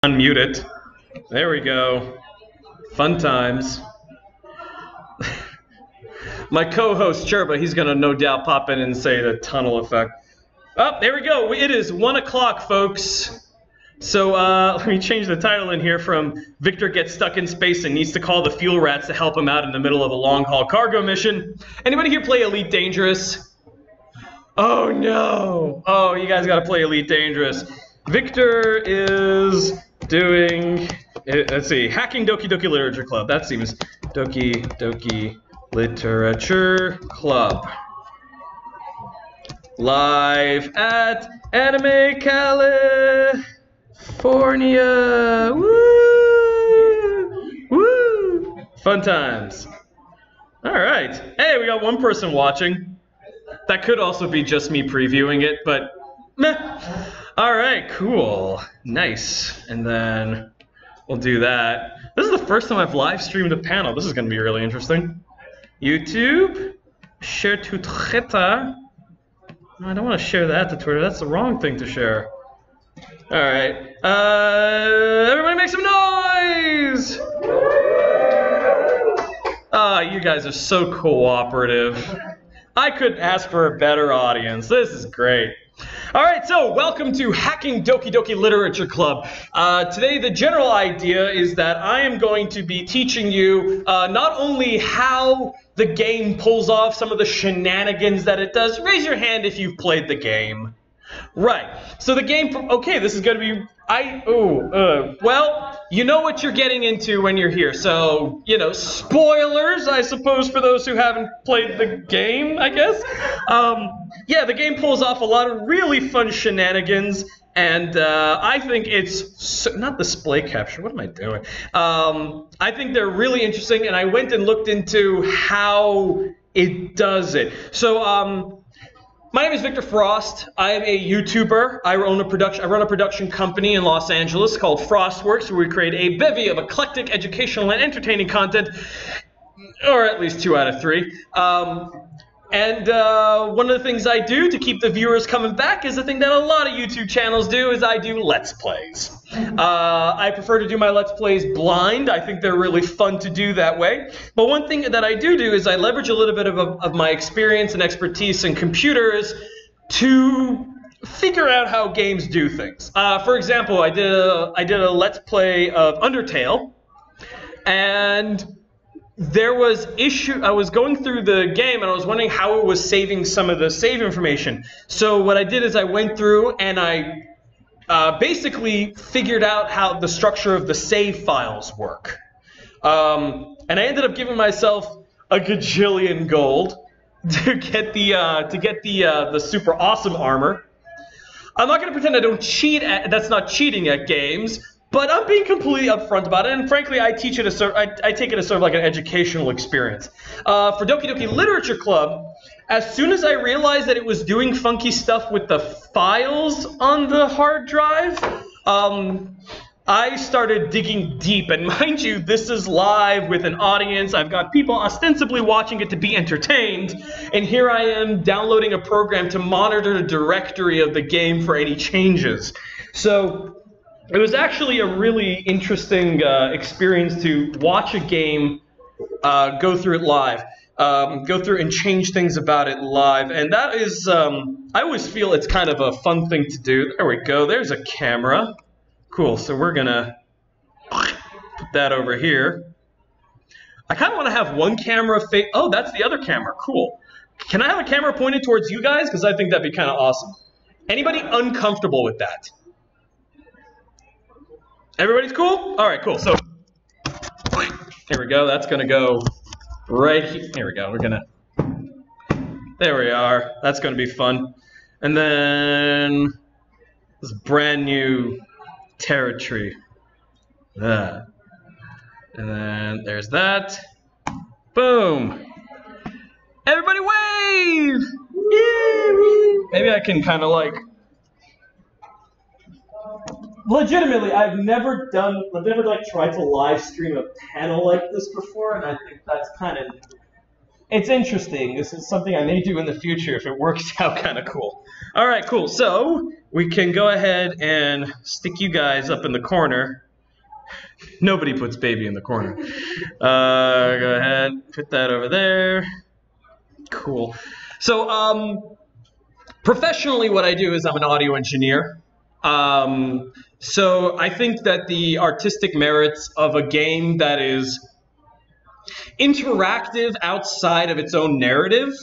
Unmute it. There we go. Fun times. My co-host Chirpa, he's gonna no doubt pop in and say the tunnel effect. Oh, there we go. It is 1 o'clock, folks. So let me change the title in here from Victor gets stuck in space and needs to call the fuel rats to help him out in the middle of a long-haul cargo mission. Anybody here play Elite Dangerous? Oh no! Oh, you guys gotta play Elite Dangerous. Victor is doing, let's see, Hacking Doki Doki Literature Club. That seems Doki Doki Literature Club. Live at Anime California. Woo! Woo! Fun times. All right. Hey, we got one person watching. That could also be just me previewing it, but meh. All right, cool. Nice. And then we'll do that. This is the first time I've live streamed a panel. This is going to be really interesting. YouTube. Share to Twitter. I don't want to share that to Twitter. That's the wrong thing to share. All right. Everybody make some noise! You guys are so cooperative. I couldn't ask for a better audience. This is great. All right, so welcome to Hacking Doki Doki Literature Club. Today, the general idea is that I am going to be teaching you not only how the game pulls off some of the shenanigans that it does. Raise your hand if you've played the game. Right. So the game, okay, this is going to be, well, you know what you're getting into when you're here. So, you know, spoilers, I suppose, for those who haven't played the game, I guess. Yeah, the game pulls off a lot of really fun shenanigans, and I think it's, not display capture, what am I doing? I think they're really interesting, and I went and looked into how it does it. So, my name is Victor Frost. I am a YouTuber. I run a production company in Los Angeles called Frostworks, where we create a bevy of eclectic, educational, and entertaining content, or at least 2 out of 3. One of the things I do to keep the viewers coming back is the thing that a lot of YouTube channels do, is I do Let's Plays. I prefer to do my Let's Plays blind. I think they're really fun to do that way. But one thing that I do is I leverage a little bit of my experience and expertise in computers to figure out how games do things. For example, I did a Let's Play of Undertale, and there was I was going through the game and I was wondering how it was saving some of the save information. So what I did is I went through and I basically figured out how the structure of the save files work. And I ended up giving myself a gajillion gold to get the super awesome armor. I'm not going to pretend I don't cheat that's not cheating at games. But I'm being completely upfront about it, and frankly, I take it as sort of like an educational experience. For Doki Doki Literature Club, as soon as I realized that it was doing funky stuff with the files on the hard drive, I started digging deep. And mind you, this is live with an audience. I've got people ostensibly watching it to be entertained, and here I am downloading a program to monitor the directory of the game for any changes. So it was actually a really interesting experience to watch a game go through it live, go through and change things about it live. And that is, I always feel it's kind of a fun thing to do. There we go. There's a camera. Cool. So we're going to put that over here. I kind of want to have one camera face. Oh, that's the other camera. Cool. Can I have a camera pointed towards you guys? Because I think that'd be kind of awesome. Anybody uncomfortable with that? Everybody's cool? All right, cool. So, here we go. That's going to go right here. Here we go. There we are. That's going to be fun. And then this brand new territory. And then there's that. Boom. Everybody wave! Yay! Maybe I can kind of like... Legitimately, I've never tried to live stream a panel like this before, and I think that's kind of, it's interesting. This is something I may do in the future if it works out kind of cool. All right, cool. So we can go ahead and stick you guys up in the corner. Nobody puts baby in the corner. Go ahead, put that over there. Cool. So, professionally, what I do is I'm an audio engineer. So I think that the artistic merits of a game that is interactive outside of its own narrative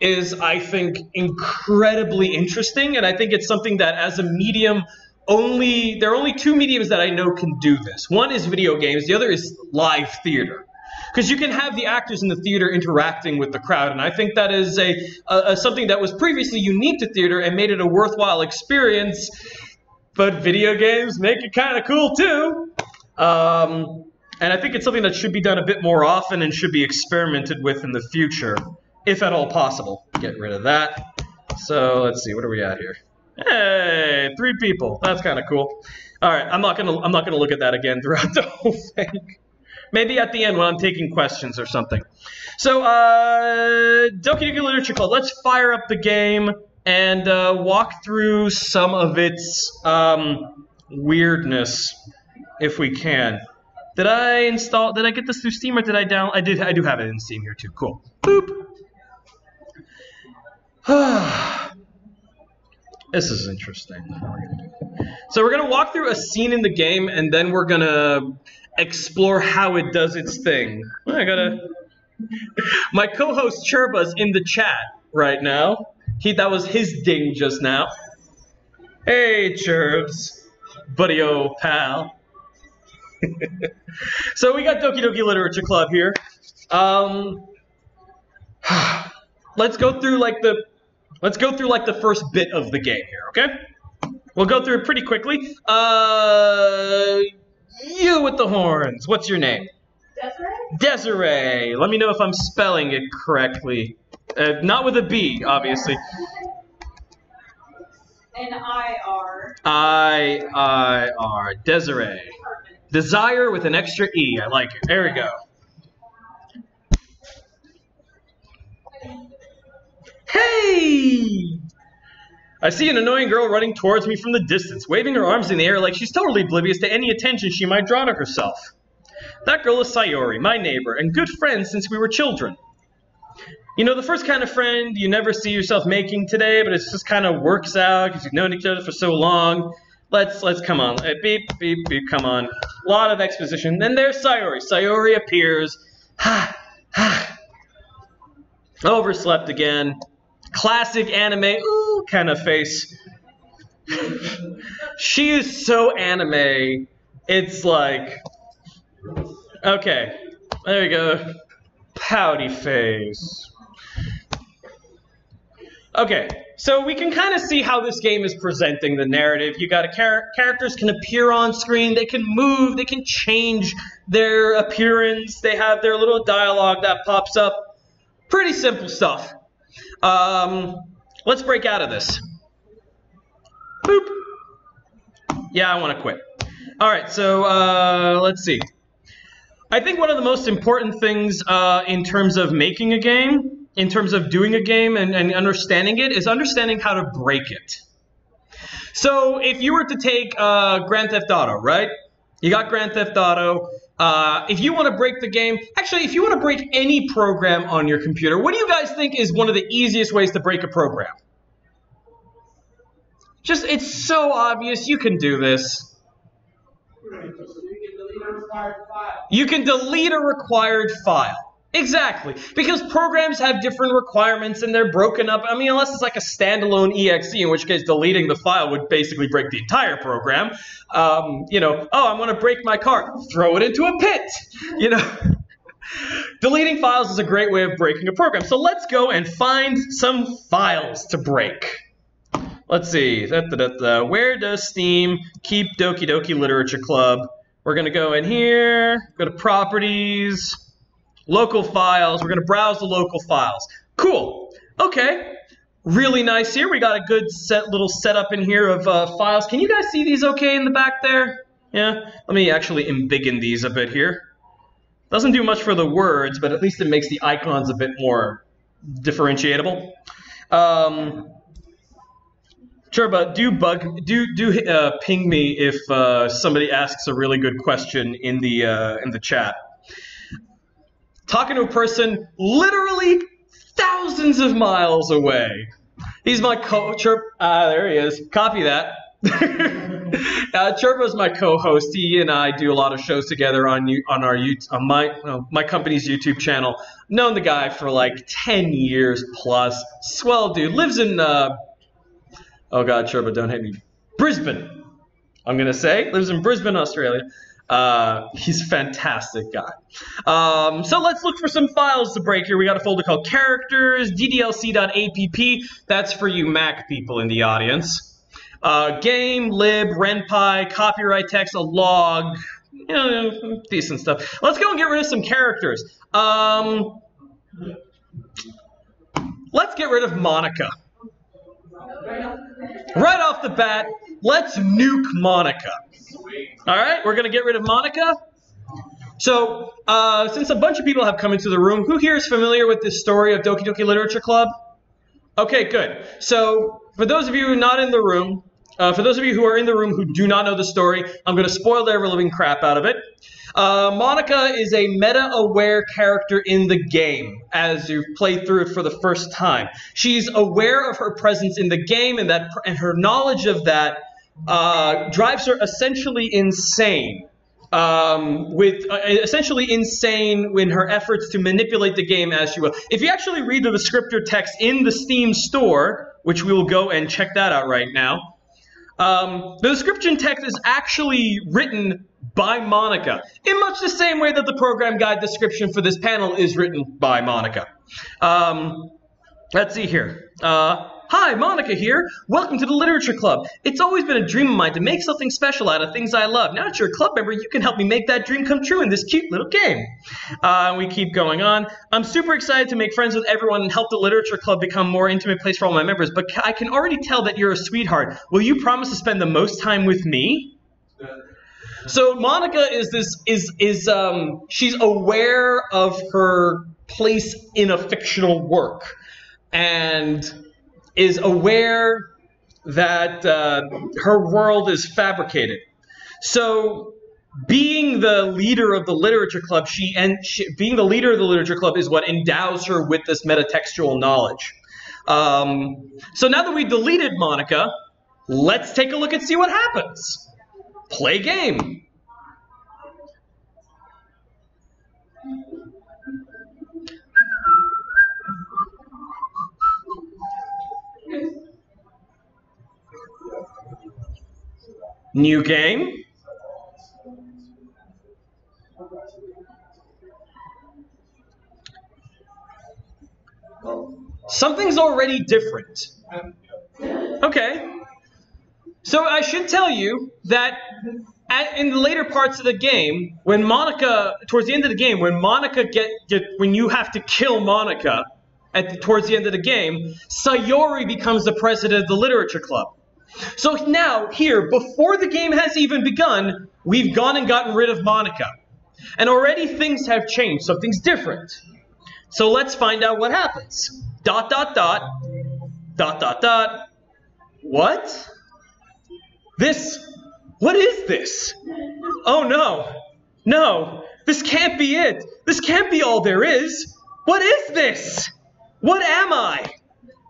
is, I think, incredibly interesting, and I think it's something that as a medium, there are only two mediums that I know can do this. One is video games, the other is live theater. Because you can have the actors in the theater interacting with the crowd, and I think that is something that was previously unique to theater and made it a worthwhile experience, but video games make it kind of cool too. And I think it's something that should be done a bit more often and should be experimented with in the future, if at all possible. Get rid of that. So let's see, what are we at here? Hey, 3 people. That's kind of cool. All right, I'm not gonna look at that again throughout the whole thing. Maybe at the end when I'm taking questions or something. So, Doki Doki Literature Club. Let's fire up the game and walk through some of its weirdness, if we can. Did I get this through Steam or did I download? I do have it in Steam here too. Cool. Boop. This is interesting. So we're gonna walk through a scene in the game and then we're gonna explore how it does its thing. My co-host Churba's in the chat right now. That was his ding just now. Hey Churbs, buddy-o pal. So we got Doki Doki Literature Club here. Let's go through like the first bit of the game here, okay? We'll go through it pretty quickly. You with the horns. What's your name? Desiree? Desiree. Let me know if I'm spelling it correctly. Not with a B, obviously. N-I-R. I-R. Desiree. Perfect. Desire with an extra E. I like it. There we go. Hey! I see an annoying girl running towards me from the distance, waving her arms in the air like she's totally oblivious to any attention she might draw to herself. That girl is Sayori, my neighbor, and good friend since we were children. You know, the first kind of friend you never see yourself making today, but it just kind of works out because you've known each other for so long. Let's come on. Beep, beep, beep, come on. A lot of exposition. Then there's Sayori. Sayori appears. Ha, ha. Overslept again. Classic anime, ooh, kind of face. She is so anime. It's like, okay, there you go. Pouty face. Okay, so we can kind of see how this game is presenting the narrative. You got characters can appear on screen, they can move, they can change their appearance, they have their little dialogue that pops up. Pretty simple stuff. Let's break out of this. Boop. Yeah, I want to quit. All right, so let's see. I think one of the most important things in terms of making a game, in terms of doing a game and understanding it, is understanding how to break it. So if you were to take Grand Theft Auto, right? You got Grand Theft Auto. If you want to break the game, actually, if you want to break any program on your computer, what do you guys think is one of the easiest ways to break a program? It's so obvious. You can do this. You can delete a required file. Exactly. Because programs have different requirements and they're broken up. I mean, unless it's like a standalone exe, in which case deleting the file would basically break the entire program. You know, oh, I want to break my car. Throw it into a pit. You know, deleting files is a great way of breaking a program. So let's go and find some files to break. Let's see. Where does Steam keep Doki Doki Literature Club? We're going to go in here, go to Properties. Local files. We're going to browse the local files. Cool. Okay. Really nice here. We got a good little setup in here of files. Can you guys see these okay in the back there? Yeah. Let me actually embiggen these a bit here. Doesn't do much for the words, but at least it makes the icons a bit more differentiatable. Churba, ping me if somebody asks a really good question in the chat. Talking to a person literally thousands of miles away. He's my there he is. Copy that. Churba's my co-host. He and I do a lot of shows together on my company's YouTube channel. Known the guy for like 10 years plus. Swell dude. Lives in oh god, Churba, don't hate me. Brisbane. I'm gonna say lives in Brisbane, Australia. He's a fantastic guy. So let's look for some files to break here. We got a folder called characters, ddlc.app. That's for you Mac people in the audience. Game, lib, renpy, copyright text, a log, you know, decent stuff. Let's go and get rid of some characters. Let's get rid of Monica. Right off the bat, let's nuke Monica. All right, we're going to get rid of Monica. So, since a bunch of people have come into the room, who here is familiar with this story of Doki Doki Literature Club? Okay, good. So, for those of you not in the room, for those of you who are in the room who do not know the story, I'm going to spoil the ever-living crap out of it. Monica is a meta-aware character in the game as you've played through it for the first time. She's aware of her presence in the game, and her knowledge of that drives her essentially insane. Essentially insane in her efforts to manipulate the game as she will. If you actually read the descriptor text in the Steam store, which we will go and check that out right now, the description text is actually written by Monica, in much the same way that the program guide description for this panel is written by Monica. Let's see here. Hi, Monica here. Welcome to the Literature Club. It's always been a dream of mine to make something special out of things I love. Now that you're a club member, you can help me make that dream come true in this cute little game. We keep going on. I'm super excited to make friends with everyone and help the Literature Club become a more intimate place for all my members, but I can already tell that you're a sweetheart. Will you promise to spend the most time with me? So Monica she's aware of her place in a fictional work and is aware that her world is fabricated. So being the leader of the Literature Club, being the leader of the Literature Club is what endows her with this metatextual knowledge. So now that we deleted Monica, let's take a look and see what happens. Play game. New game. Something's already different. Okay. So I should tell you that in the later parts of the game, when Monica, towards the end of the game, when Monica when you have to kill Monica towards the end of the game, Sayori becomes the president of the Literature Club. So now, here, before the game has even begun, we've gone and gotten rid of Monica. And already things have changed, something's different. So let's find out what happens. ... What? What is this? Oh no. No, this can't be it. This can't be all there is. What is this? What am I?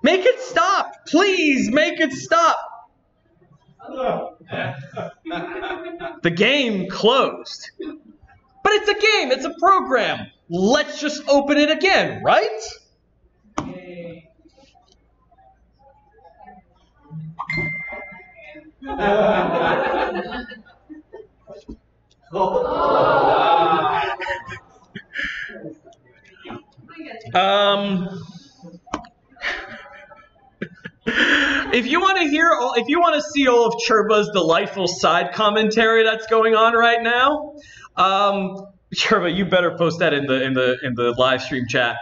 Make it stop. Please make it stop. The game closed. But it's a game, it's a program. Let's just open it again, right? If you want to see all of Churba's delightful side commentary that's going on right now, Churba, you better post that in the live stream chat.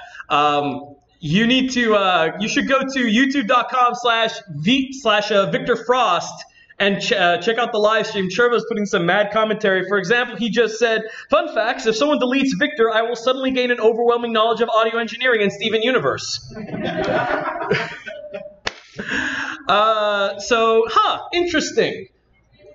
You need to you should go to youtube.com/Victor Frost and check out the live stream. Churba's putting some mad commentary. For example, he just said, "Fun facts: if someone deletes Victor, I will suddenly gain an overwhelming knowledge of audio engineering and Steven Universe." Interesting.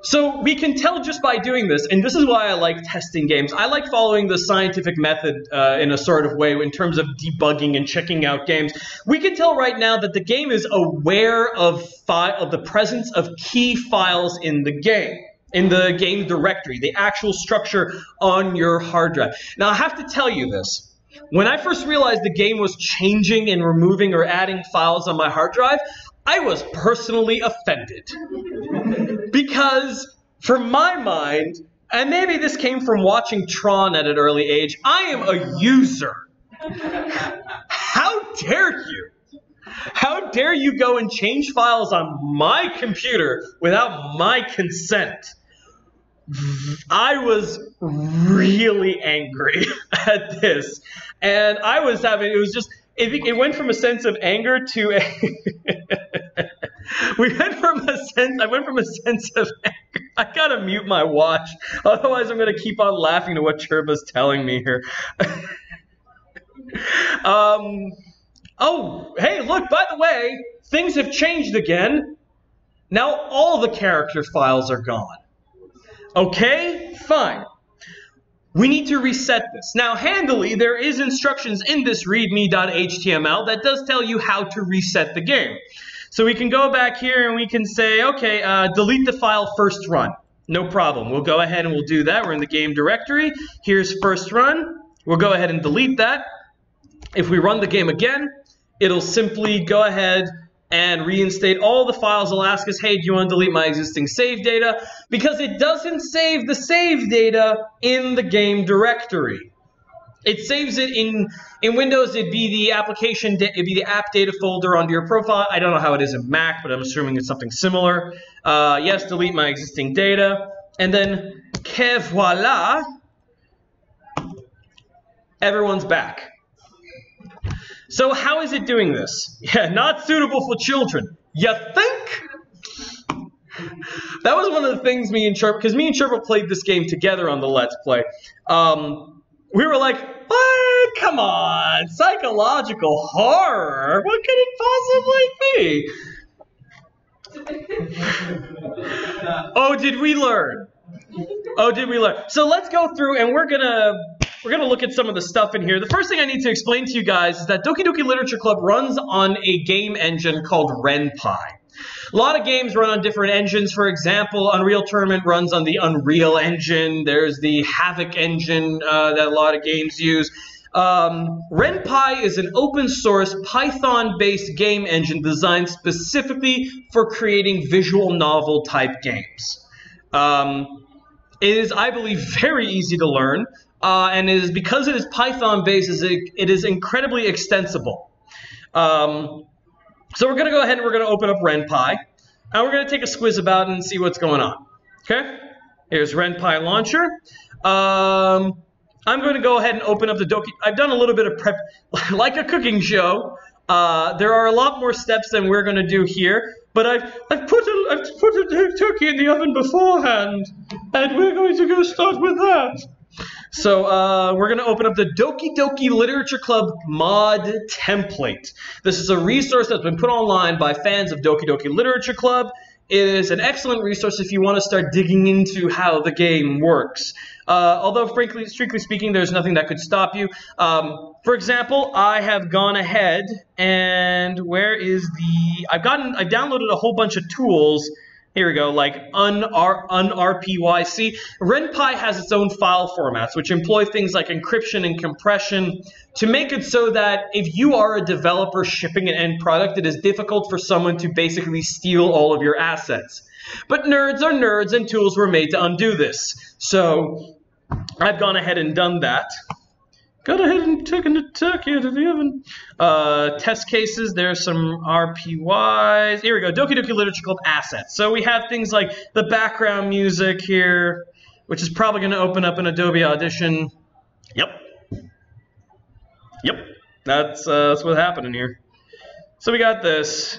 So we can tell just by doing this, and this is why I like testing games. I like following the scientific method in a sort of way in terms of debugging and checking out games. We can tell right now that the game is aware of the presence of key files in the game directory, the actual structure on your hard drive. Now, I have to tell you this. When I first realized the game was changing and removing or adding files on my hard drive, I was personally offended. Because, for my mind, and maybe this came from watching Tron at an early age, I am a user. How dare you? How dare you go and change files on my computer without my consent? I was really angry at this. And I was having, it went from a sense of anger to I went from a sense of anger. I gotta mute my watch, otherwise I'm gonna keep on laughing to what Chirpa's telling me here. Oh, hey, look, by the way, things have changed again. Now all the character files are gone. Okay, fine. We need to reset this. Now, handily, there is instructions in this readme.html that does tell you how to reset the game. So we can go back here and we can say, okay, delete the file first run. No problem. We'll go ahead and we'll do that. We're in the game directory. Here's first run. We'll go ahead and delete that. If we run the game again, it'll simply go ahead and reinstate all the files. It'll ask us, hey, do you want to delete my existing save data? Because it doesn't save the save data in the game directory. It saves it in Windows. It'd be the app data folder under your profile. I don't know how it is in Mac, but I'm assuming it's something similar. Yes, delete my existing data. And then, que voila, everyone's back. So how is it doing this? Yeah, not suitable for children. You think? That was one of the things me and Chirpa played this game together on the Let's Play. We were like, what? Come on, psychological horror? What could it possibly be? Oh, did we learn? Oh, did we learn? So let's go through and we're gonna look at some of the stuff in here. The first thing I need to explain to you guys is that Doki Doki Literature Club runs on a game engine called RenPy. A lot of games run on different engines. For example, Unreal Tournament runs on the Unreal Engine. There's the Havoc engine that a lot of games use. RenPy is an open source Python-based game engine designed specifically for creating visual novel type games. It is, I believe, very easy to learn. And it is because it is Python-based, it is incredibly extensible. So we're going to go ahead and we're going to open up RenPy. And we're going to take a squiz about it and see what's going on. Okay? Here's RenPy Launcher. I'm going to go ahead and open up the Doki. I've done a little bit of prep, like a cooking show. There are a lot more steps than we're going to do here. But I've put a turkey in the oven beforehand. And we're going to go start with that. So we're going to open up the Doki Doki Literature Club mod template. This is a resource that's been put online by fans of Doki Doki Literature Club. It is an excellent resource if you want to start digging into how the game works. Although, frankly, strictly speaking, there's nothing that could stop you. For example, I have gone ahead and where is the... I've downloaded a whole bunch of tools. Here we go, like unrpyc. RenPy has its own file formats, which employ things like encryption and compression to make it so that if you are a developer shipping an end product, it is difficult for someone to basically steal all of your assets. But nerds are nerds, and tools were made to undo this. So I've gone ahead and done that. Got ahead and taken the turkey out of the oven. Test cases, there's some RPYs. Here we go, Doki Doki Literature Club assets. So we have things like the background music here, which is probably going to open up in Adobe Audition. Yep. That's what's happening here. So we got this.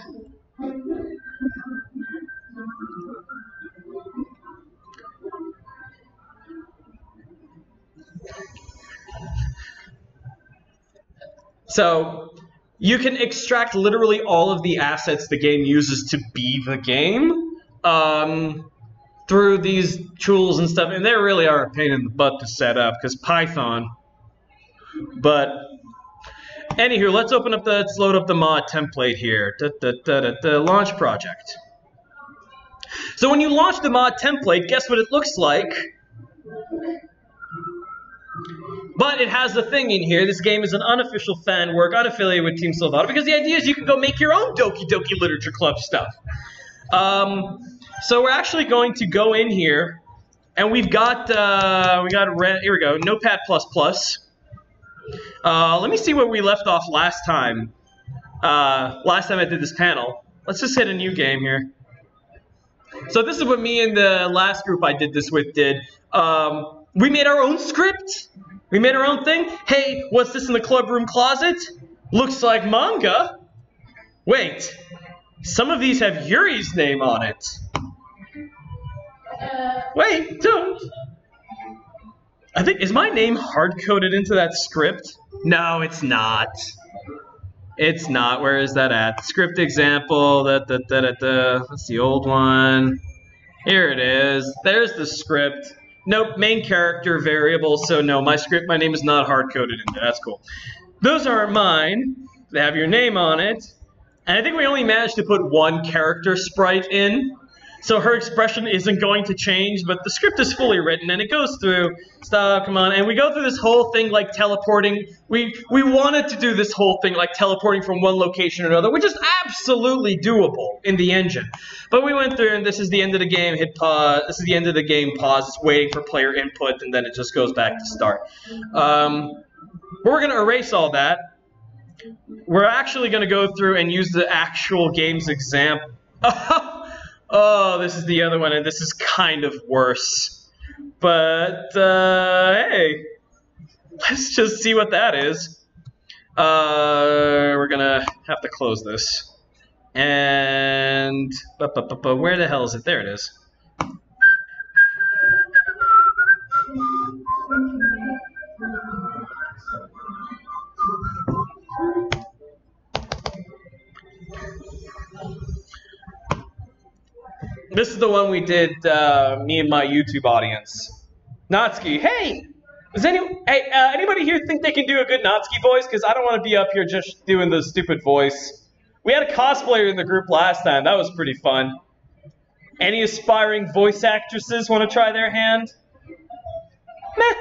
So you can extract literally all of the assets the game uses to be the game through these tools and stuff, and they really are a pain in the butt to set up because Python. But anywho, let's load up the mod template here. Launch project. So when you launch the mod template, guess what it looks like? But it has the thing in here. This game is an unofficial fan work, unaffiliated with Team Salvato, because the idea is you can go make your own Doki Doki Literature Club stuff. So we're actually going to go in here, and we've got here we go, Notepad++. Let me see where we left off last time. Last time I did this panel. Let's just hit a new game here. So this is what me and the last group I did this with did. We made our own script. We made our own thing. Hey, what's this in the club room closet? Looks like manga. Wait, some of these have Yuri's name on it. Wait, don't. I think, is my name hard-coded into that script? No, it's not. It's not. Where is that at? Script example. That's the old one. Here it is. There's the script. Nope, main character variable. So no, my name is not hard-coded in there. That's cool. Those aren't mine. They have your name on it. And I think we only managed to put one character sprite in. So her expression isn't going to change, but the script is fully written, and it goes through, stop, come on, and we go through this whole thing like teleporting. We wanted to do this whole thing like teleporting from one location to another, which is absolutely doable in the engine. But we went through, and this is the end of the game, hit pause, this is the end of the game, pause, it's waiting for player input, and then it just goes back to start. We're going to erase all that. We're actually going to go through and use the actual game's example. Oh, this is the other one, and this is kind of worse. But, hey, let's just see what that is. We're gonna have to close this. And, where the hell is it? There it is. This is the one we did, me and my YouTube audience. Natsuki, hey! Anybody here think they can do a good Natsuki voice? Because I don't want to be up here just doing the stupid voice. We had a cosplayer in the group last time. That was pretty fun. Any aspiring voice actresses want to try their hand? Meh.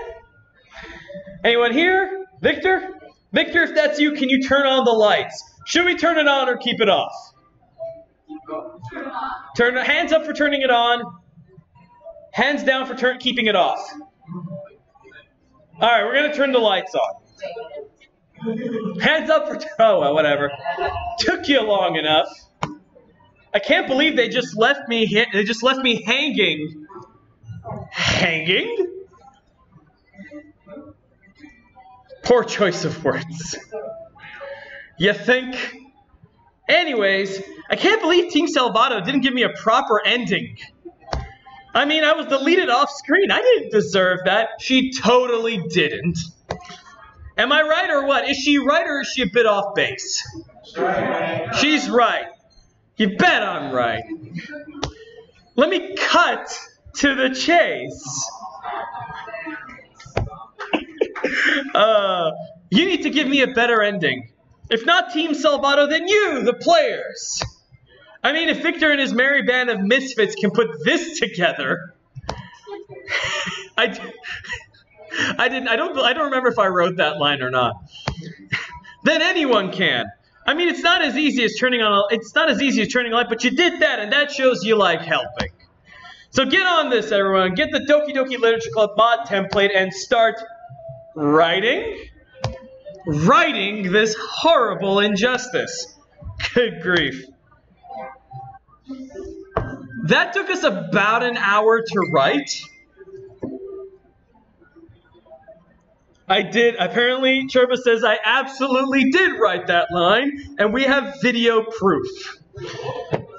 Anyone here? Victor? Victor, if that's you, can you turn on the lights? Should we turn it on or keep it off? Hands up for turning it on. Hands down for keeping it off. All right, we're gonna turn the lights on. Hands up for oh well, whatever. Took you long enough. I can't believe they just left me. They just left me hanging. Hanging? Poor choice of words. You think? Anyways, I can't believe Team Salvato didn't give me a proper ending. I mean, I was deleted off screen. I didn't deserve that. She totally didn't. Am I right or what? Is she right or is she a bit off base? She's right. You bet I'm right. Let me cut to the chase. You need to give me a better ending. If not Team Salvato, then you, the players. I mean, if Victor and his merry band of misfits can put this together, I don't remember if I wrote that line or not. Then anyone can. I mean, it's not as easy as turning on a light, but you did that, and that shows you like helping. So get on this, everyone. Get the Doki Doki Literature Club mod template and start writing this horrible injustice. Good grief. That took us about an hour to write. I did. Apparently, Cherba says I absolutely did write that line, and we have video proof.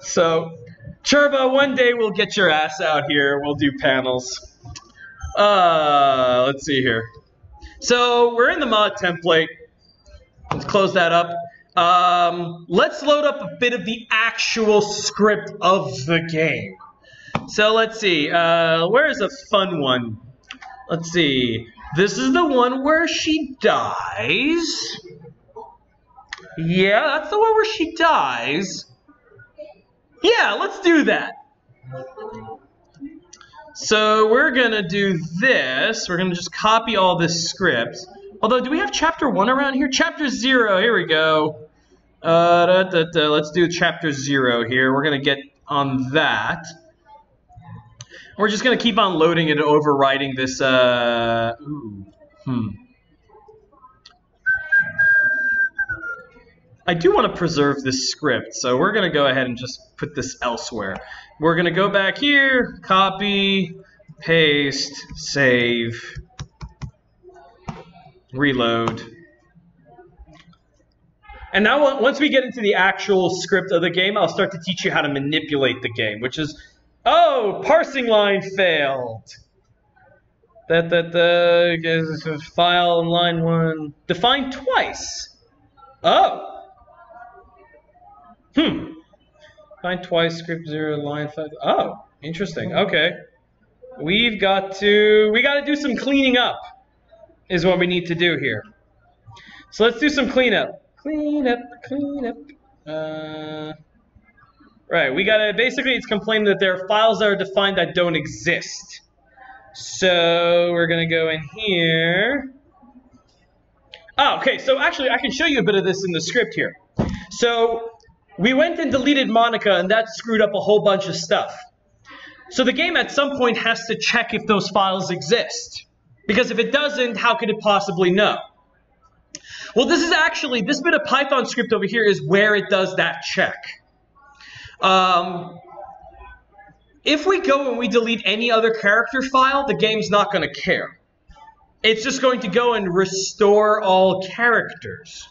So, Cherba, one day we'll get your ass out here. We'll do panels. Let's see here. So, we're in the mod template. Let's close that up. let's load up a bit of the actual script of the game. So let's see, where is a fun one? Let's see, this is the one where she dies. Yeah, that's the one where she dies. Yeah, let's do that. So we're gonna do this. We're gonna just copy all this script. Although, do we have chapter 1 around here? Chapter 0, here we go. Let's do chapter 0 here. We're gonna get on that. We're just gonna keep on loading it and overwriting this, I do want to preserve this script, so we're going to go ahead and just put this elsewhere. We're going to go back here, copy, paste, save, reload. And now once we get into the actual script of the game, I'll start to teach you how to manipulate the game, which is, oh, parsing line failed. File in line 1, defined twice. Oh. Find twice, script 0, line 5. Oh, interesting. Okay. We got to do some cleaning up is what we need to do here. So let's do some cleanup. Clean up. Right, we gotta, basically it's complaining that there are files that are defined that don't exist. So we're gonna go in here. Oh, okay, so actually I can show you a bit of this in the script here. So we went and deleted Monica, and that screwed up a whole bunch of stuff. So the game at some point has to check if those files exist. Because if it doesn't, how could it possibly know? Well, this bit of Python script over here is where it does that check. If we go and we delete any other character file, the game's not going to care. It's just going to go and restore all characters.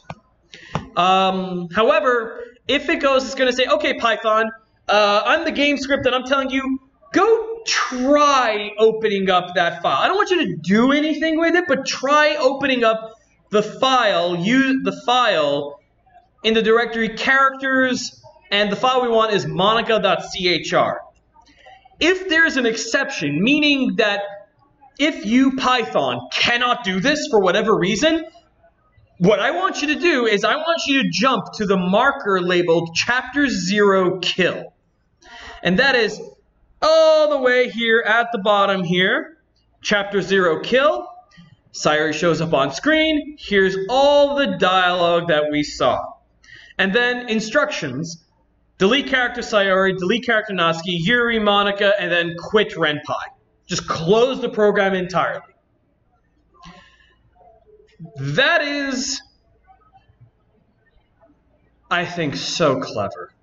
However, if it goes, it's going to say, okay, Python, I'm the game script and I'm telling you, go try opening up that file. I don't want you to do anything with it, but try opening up the file, use the file in the directory characters, and the file we want is monica.chr. If there's an exception, meaning that if you, Python, cannot do this for whatever reason, what I want you to do is I want you to jump to the marker labeled chapter 0 kill. And that is all the way here at the bottom here. Chapter 0 kill. Sayori shows up on screen. Here's all the dialogue that we saw. And then instructions. Delete character Sayori, delete character Natsuki, Yuri, Monica, and then quit Renpai. Just close the program entirely. That is, I think, so clever.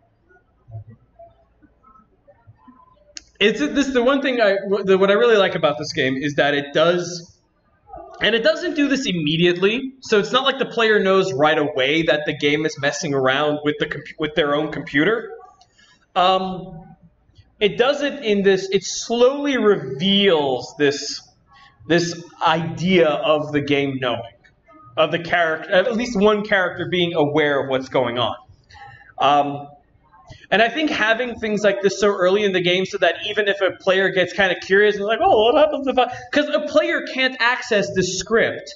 The one thing what I really like about this game is that it does, and it doesn't do this immediately, so it's not like the player knows right away that the game is messing around with their own computer. It does it in this, it slowly reveals this idea of the game knowing. Of the character, at least one character being aware of what's going on. And I think having things like this so early in the game so that even if a player gets kind of curious and like, oh, what happens if I... Because a player can't access this script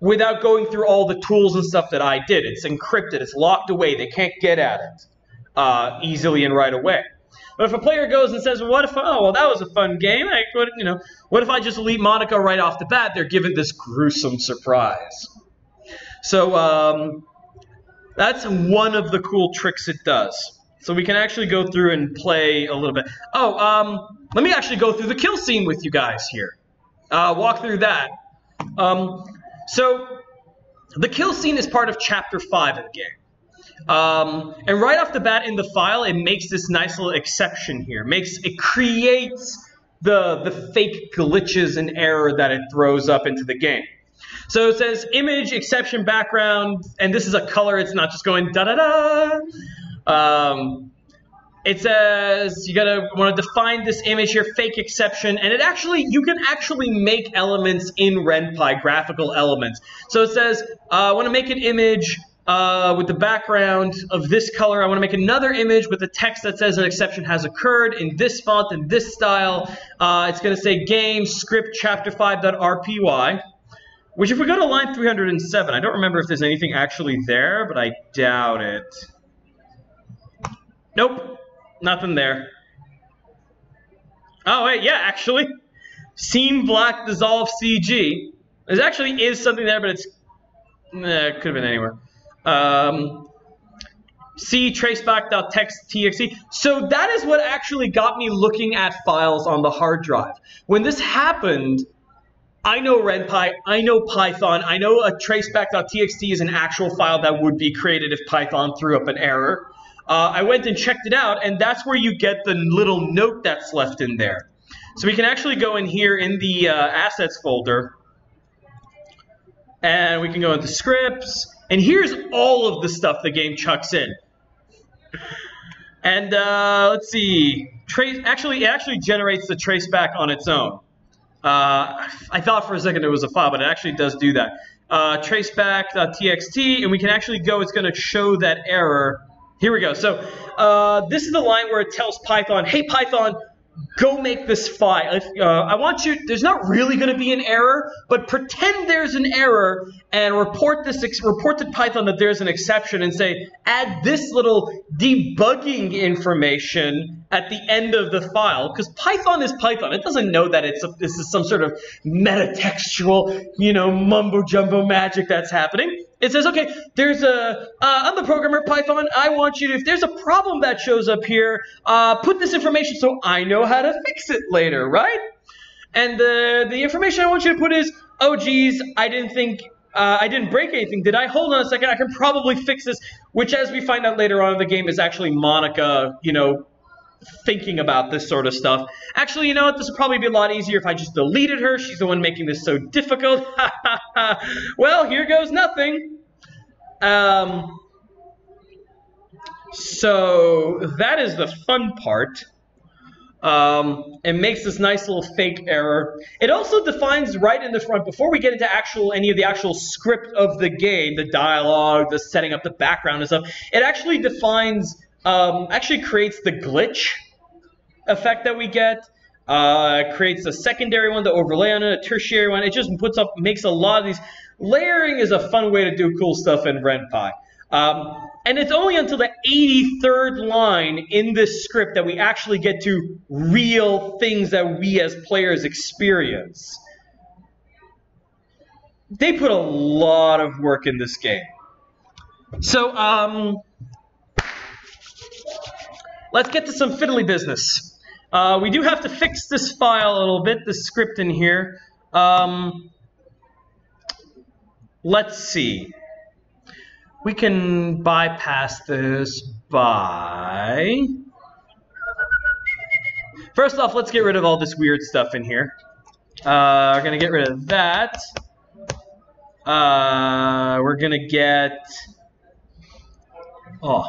without going through all the tools and stuff that I did. It's encrypted, it's locked away, they can't get at it easily and right away. But if a player goes and says, well, what if, oh, well, that was a fun game, what if I just delete Monica right off the bat? They're given this gruesome surprise. So that's one of the cool tricks it does. So we can actually go through and play a little bit. Oh, let me actually go through the kill scene with you guys here. Walk through that. So the kill scene is part of Chapter 5 of the game. And right off the bat in the file, it makes this nice little exception here. It creates the fake glitches and error that it throws up into the game. So it says image, exception, background, and this is a color. It's not just going da-da-da. It says you want to define this image here, fake exception, and you can actually make elements in Renpai, graphical elements. So it says I want to make an image with the background of this color. I want to make another image with the text that says an exception has occurred in this font, in this style. It's going to say game script chapter 5.rpy, which if we go to line 307, I don't remember if there's anything actually there, but I doubt it. Nope, nothing there. Oh, wait, yeah, actually. Seam black dissolve CG. There actually is something there, but it's... it could have been anywhere. C traceback.txt. So that is what actually got me looking at files on the hard drive. When this happened, I know RenPy, I know Python, I know a traceback.txt is an actual file that would be created if Python threw up an error. I went and checked it out, and that's where you get the little note that's left in there. So we can actually go in here in the assets folder, and we can go into scripts, and here's all of the stuff the game chucks in. And let's see, it actually generates the traceback on its own. I thought for a second it was a file, but it actually does do that. Traceback.txt, and we can actually go, it's going to show that error. Here we go. So this is the line where it tells Python, hey Python, go make this file. I want you, there's not really going to be an error, but pretend there's an error and report to Python that there's an exception and say, add this little debugging information at the end of the file, because Python is Python. It doesn't know that this is some sort of metatextual, mumbo-jumbo magic that's happening. It says, okay, I'm the programmer, Python. I want you to, if there's a problem that shows up here, put this information so I know how to fix it later, right? And the information I want you to put is, oh, geez, I didn't break anything. Did I? Hold on a second. I can probably fix this, which, as we find out later on in the game, is actually Monica, thinking about this sort of stuff. Actually, you know what? This would probably be a lot easier if I just deleted her. She's the one making this so difficult. Well, here goes nothing. So that is the fun part. It makes this nice little fake error. It also defines right in the front, before we get into any of the actual script of the game, the dialogue, the setting up the background and stuff, it actually defines, actually creates the glitch effect that we get. Creates a secondary one to overlay on it, a tertiary one. It just makes a lot of these. Layering is a fun way to do cool stuff in RenPy. And it's only until the 83rd line in this script that we actually get to real things that we as players experience. They put a lot of work in this game. So, let's get to some fiddly business. We do have to fix this file a little bit, this script in here. Let's see. We can bypass this by... First off, let's get rid of all this weird stuff in here. We're going to get rid of that. We're going to get... We're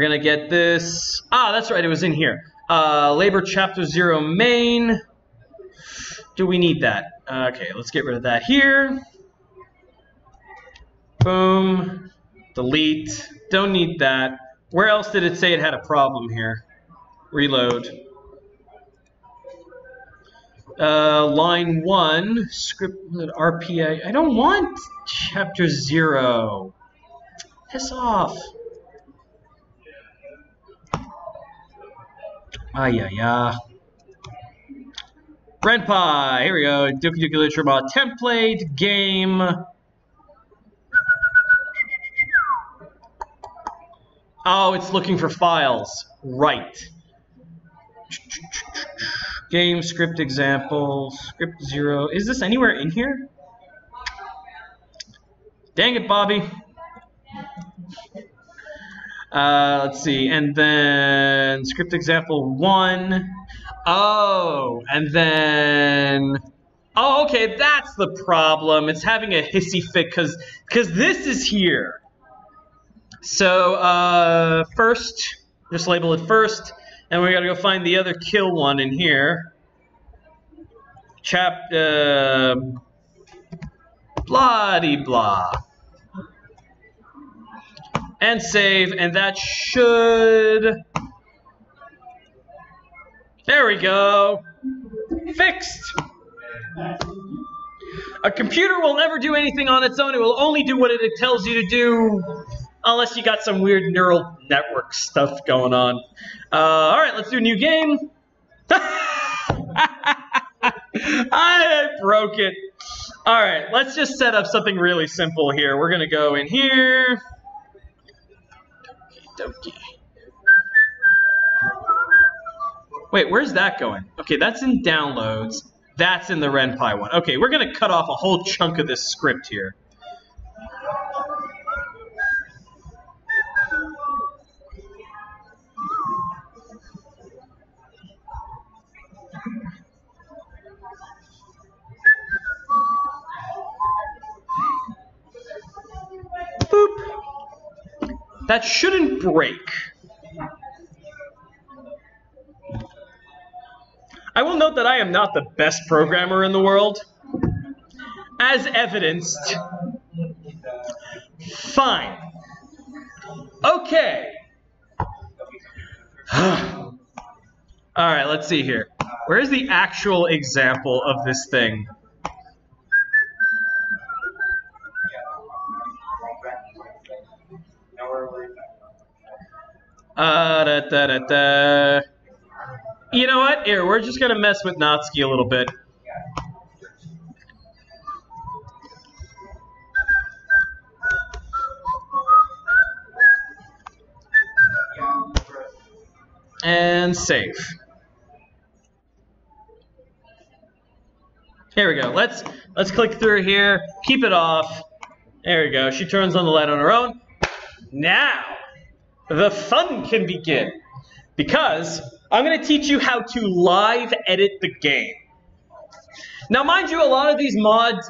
going to get this... that's right, it was in here. Labor Chapter 0 main. Do we need that? Okay, let's get rid of that here. Boom. Delete. Don't need that. Where else did it say it had a problem here? Reload. Line 1. Script RPA. I don't want Chapter 0. Piss off. RenPy. Here we go. Doki Literature Mod template. Game. Oh, it's looking for files. Right. Game, script example, script 0. Is this anywhere in here? Dang it, Bobby. Let's see. And then script example 1. Oh, and then... Oh, okay, that's the problem. It's having a hissy fit because this is here. So, first, just label it first, and we gotta go find the other kill one in here. Blah-de-blah. And save, and that should... There we go. Fixed. A computer will never do anything on its own. It will only do what it tells you to do, unless you got some weird neural network stuff going on. All right, let's do a new game. I broke it. All right, let's just set up something really simple here. We're going to go in here. Doki. Wait, where's that going? Okay, that's in downloads. That's in the RenPy one. Okay, we're going to cut off a whole chunk of this script here. Boop. That shouldn't break. I will note that I am not the best programmer in the world, as evidenced. Fine. Okay. All right, let's see here. Where's the actual example of this thing? You know what? Here, we're just gonna mess with Natsuki a little bit. And save. Here we go. Let's click through here. Keep it off. There we go. She turns on the light on her own. Now, the fun can begin, because I'm going to teach you how to live edit the game. Now, mind you, a lot of these mod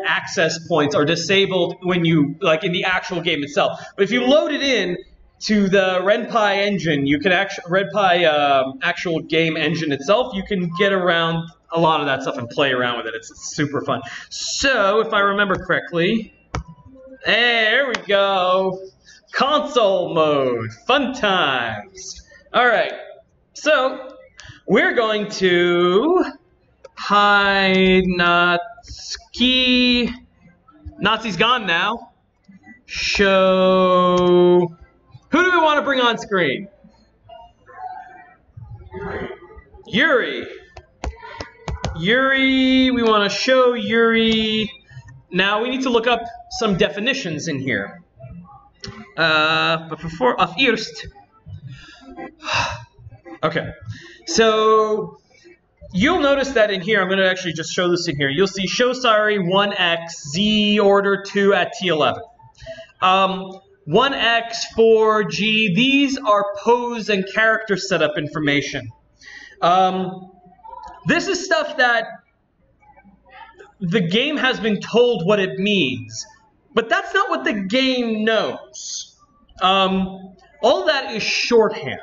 access points are disabled when you, like, in the actual game itself. But if you load it in to the RenPy engine, you can RenPy actual game engine itself, you can get around a lot of that stuff and play around with it. It's super fun. So, if I remember correctly, there we go. Console mode. Fun times. All right. So, we're going to hide Natsuki. Natsuki's gone now. Show. Who do we want to bring on screen? Yuri. Yuri. We want to show Yuri. Now, we need to look up some definitions in here. But before, first. Okay, so you'll notice that in here, I'm going to actually just show this in here. You'll see show Sayori 1x, Z order 2 at T11. 1x, 4G, these are pose and character setup information. This is stuff that the game has been told what it means, but that's not what the game knows. All that is shorthand.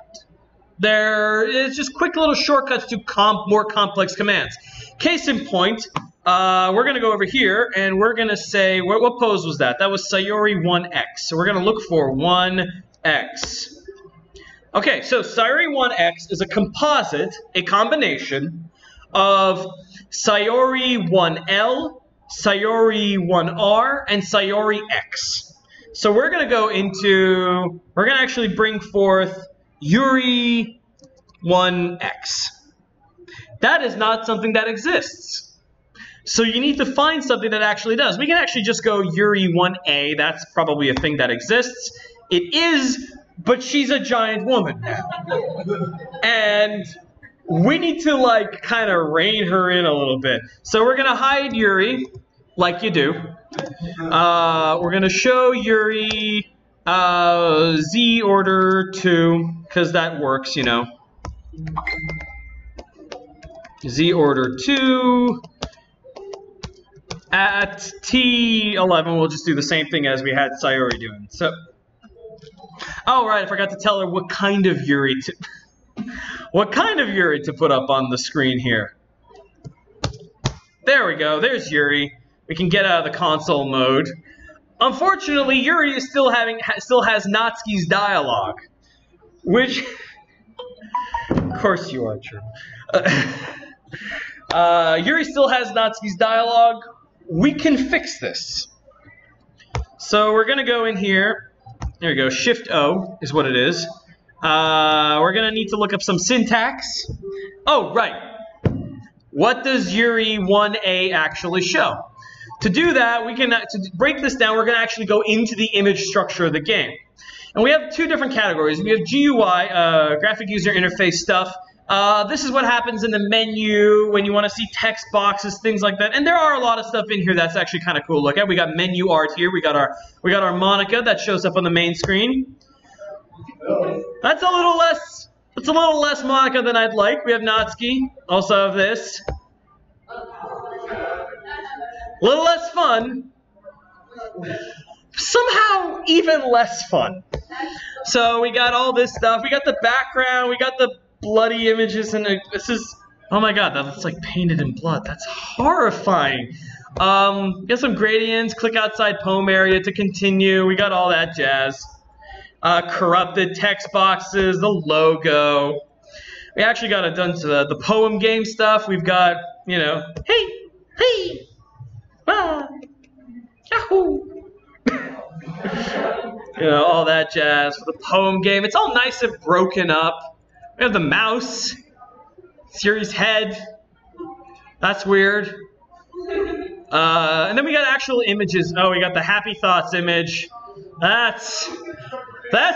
It's just quick little shortcuts to more complex commands. Case in point, we're going to go over here, and we're going to say, what pose was that? That was Sayori 1x. So we're going to look for 1x. Okay, so Sayori 1x is a composite, a combination of Sayori 1L, Sayori 1R, and Sayori X. So we're going to go into, we're going to actually bring forth Yuri 1x. That is not something that exists. So you need to find something that actually does. We can actually just go Yuri 1a. That's probably a thing that exists. It is, but she's a giant woman now. And we need to, like, kind of rein her in a little bit. So we're going to hide Yuri, like you do. We're going to show Yuri Z order 2, because that works, you know. Z order 2 at T11. We'll just do the same thing as we had Sayori doing. So, oh right, I forgot to tell her what kind of Yuri to put up on the screen here. There we go. There's Yuri. We can get out of the console mode. Unfortunately, Yuri is still has Natsuki's dialogue, which, of course you are true. Yuri still has Natsuki's dialogue. We can fix this. So we're gonna go in here. There we go. Shift O is what it is. We're gonna need to look up some syntax. Oh, right. What does Yuri 1A actually show? To do that, to break this down, we're going to actually go into the image structure of the game. And we have two different categories. We have GUI, graphic user interface stuff. This is what happens in the menu when you want to see text boxes, things like that. And there are a lot of stuff in here that's actually kind of cool to look at. We got menu art here. We got our Monica that shows up on the main screen. That's a little less Monica than I'd like. We have Natsuki. Also have this. A little less fun. Somehow even less fun. So we got all this stuff. We got the background. We got the bloody images, and this is, oh my god, that looks like painted in blood. That's horrifying. Got some gradients. Click outside poem area to continue. We got all that jazz. Corrupted text boxes, the logo. We actually got it done to the poem game stuff. We've got, you know, hey, ah, yahoo. You know, all that jazz for the poem game. It's all nice and broken up. We have the mouse. Yuri's head. That's weird. And then we got actual images. Oh, we got the Happy Thoughts image. That's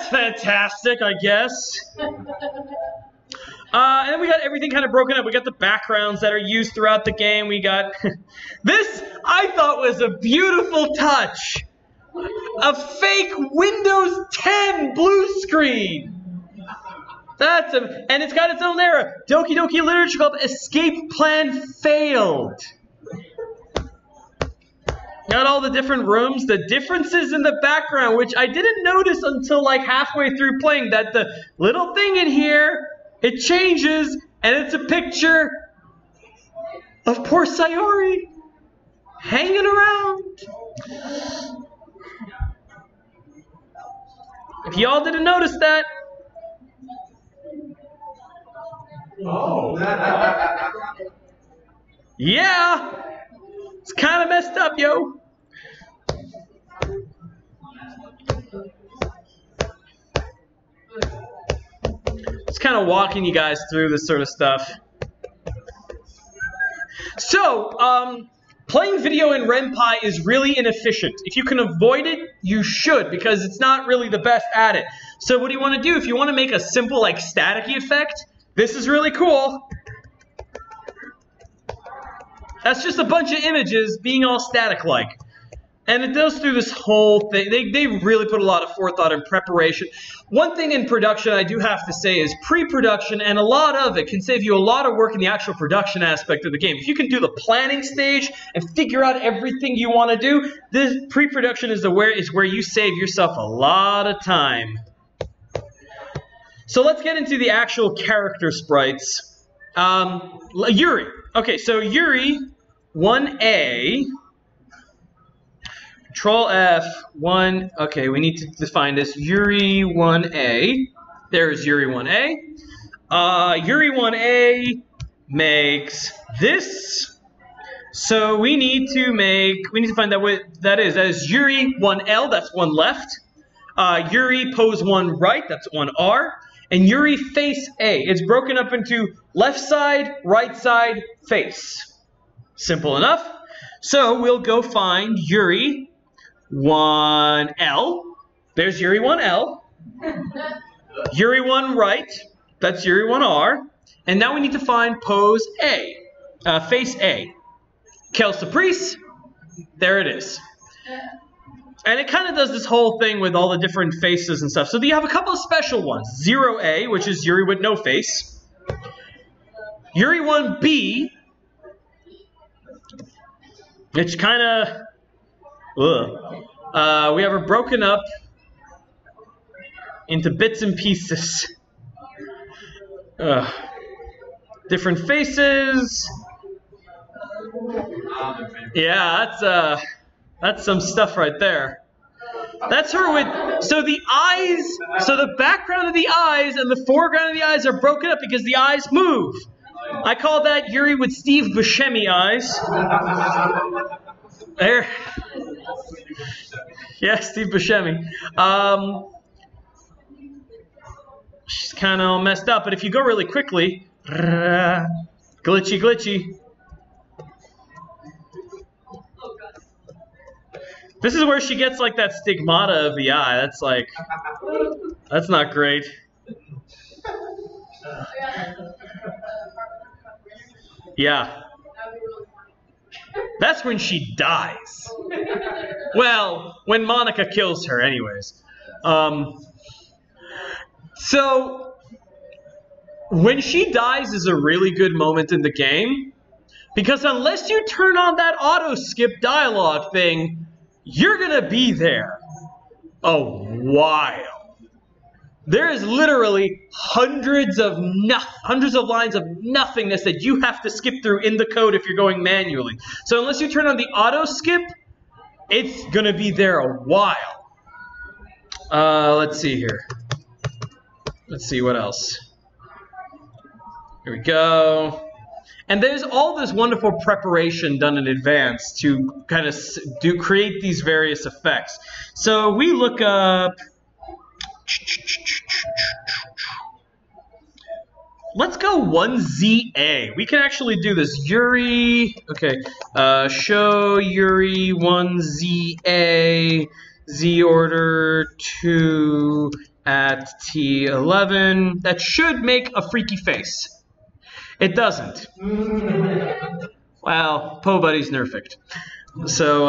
fantastic, I guess. And then we got everything kind of broken up. We got the backgrounds that are used throughout the game. We got this. I thought was a beautiful touch. A fake Windows 10 blue screen. And it's got its own error. Doki Doki Literature Club escape plan failed. Got all the different rooms, the differences in the background, which I didn't notice until like halfway through playing, that the little thing in here, it changes, and it's a picture of poor Sayori hanging around. If y'all didn't notice that. Oh. Yeah. It's kind of messed up, yo. Just kind of walking you guys through this sort of stuff. So, playing video in Ren'Py is really inefficient. If you can avoid it, you should, because it's not really the best at it. So what do you want to do? If you want to make a simple, like, staticky effect, this is really cool. That's just a bunch of images being all static-like. And it goes through this whole thing. They really put a lot of forethought and preparation. One thing in production I do have to say is pre-production, and a lot of it can save you a lot of work in the actual production aspect of the game. If you can do the planning stage and figure out everything you want to do, this pre-production is where you save yourself a lot of time. So let's get into the actual character sprites. Yuri. Okay, so Yuri 1A. Control F1. Okay, we need to define this. Yuri 1A. There's Yuri 1A. Yuri 1A makes this. So we need to find out what that is. That is Yuri 1L. That's one left. Yuri pose 1 right. That's 1R. And Yuri face A. It's broken up into left side, right side, face. Simple enough. So we'll go find Yuri 1L. There's Yuri 1L. Yuri 1 right. That's Yuri 1R. And now we need to find pose A. Face A. Quelle surprise. There it is. And it kind of does this whole thing with all the different faces and stuff. So you have a couple of special ones. 0A, which is Yuri with no face. Yuri 1B. It's kind of... we have her broken up into bits and pieces. Different faces. Yeah, that's some stuff right there. That's her with, so the eyes, so the background of the eyes and the foreground of the eyes are broken up because the eyes move. I call that Yuri with Steve Buscemi eyes. There. Yeah, Steve Buscemi. She's kind of all messed up, but if you go really quickly, glitchy, glitchy. This is where she gets like that stigmata of the eye. That's like, that's not great. Yeah. That's when she dies. Well, when Monica kills her, anyways. So, when she dies is a really good moment in the game, because unless you turn on that auto-skip dialogue thing, you're gonna be there a while. There is literally hundreds of lines of nothingness that you have to skip through in the code if you're going manually. So unless you turn on the auto-skip, it's gonna be there a while. Let's see here. Let's see what else. Here we go. And there's all this wonderful preparation done in advance to kind of create these various effects. So we look up. Let's go 1ZA. We can actually do this. Yuri. Okay. Show Yuri 1ZA. Z order 2 at T11. That should make a freaky face. It doesn't. Wow, Po Buddy's nerfed. So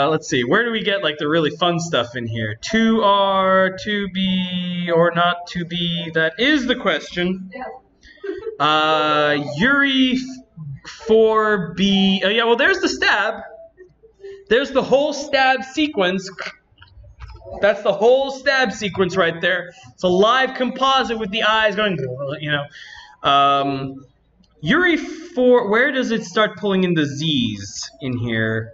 let's see. Where do we get like the really fun stuff in here? 2R, 2B, or not 2B? That is the question. Yuri 4B. Oh yeah, well there's the stab. There's the whole stab sequence. That's the whole stab sequence right there. It's a live composite with the eyes going, you know. Yuri 4, where does it start pulling in the Z's in here?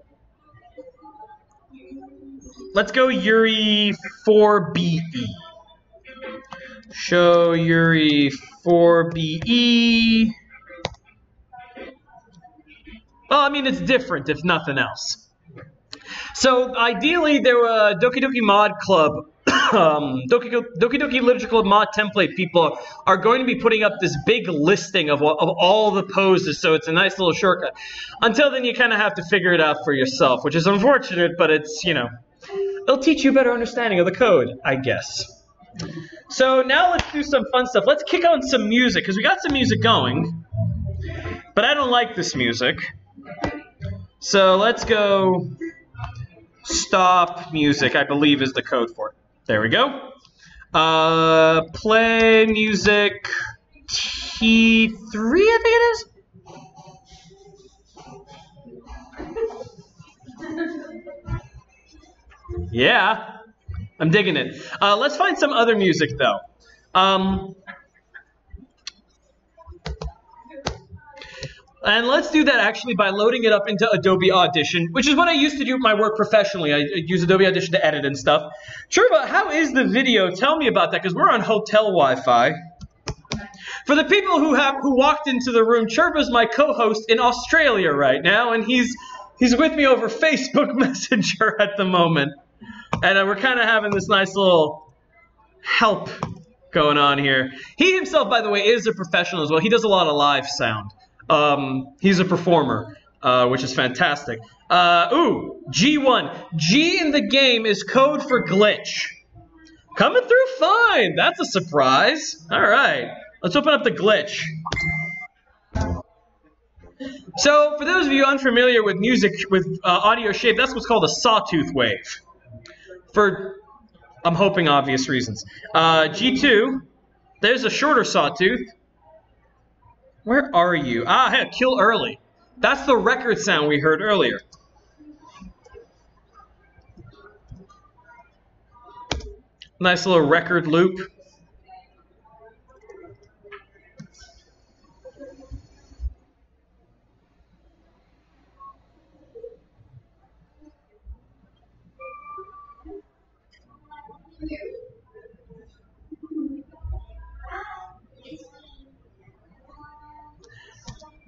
Let's go Yuri 4BE. Show Yuri 4BE. Well, I mean, it's different if nothing else. So ideally, there were Doki Doki Mod Club, Doki Doki Literature Club mod template people are going to be putting up this big listing of all the poses, so it's a nice little shortcut. Until then, you kind of have to figure it out for yourself, which is unfortunate, but it's, you know, it'll teach you a better understanding of the code, I guess. So now let's do some fun stuff. Let's kick on some music, because we got some music going, but I don't like this music. So let's go stop music, I believe is the code for it. There we go. Play music T3, I think it is. Yeah, I'm digging it. Let's find some other music though. And let's do that actually by loading it up into Adobe Audition, which is what I used to do with my work professionally. I use Adobe Audition to edit and stuff. Churba, how is the video? Tell me about that, because we're on hotel Wi-Fi. For the people who walked into the room, Churba's my co-host in Australia right now, and he's with me over Facebook Messenger at the moment. And we're kind of having this nice little help going on here. He himself, by the way, is a professional as well. He does a lot of live sound. He's a performer, which is fantastic. Ooh, G1. G in the game is code for glitch. Coming through fine. That's a surprise. All right. Let's open up the glitch. So, for those of you unfamiliar with music, with audio shape, that's what's called a sawtooth wave. For, I'm hoping, obvious reasons. G2, there's a shorter sawtooth. Where are you? Ah, hey, kill early. That's the record sound we heard earlier. Nice little record loop.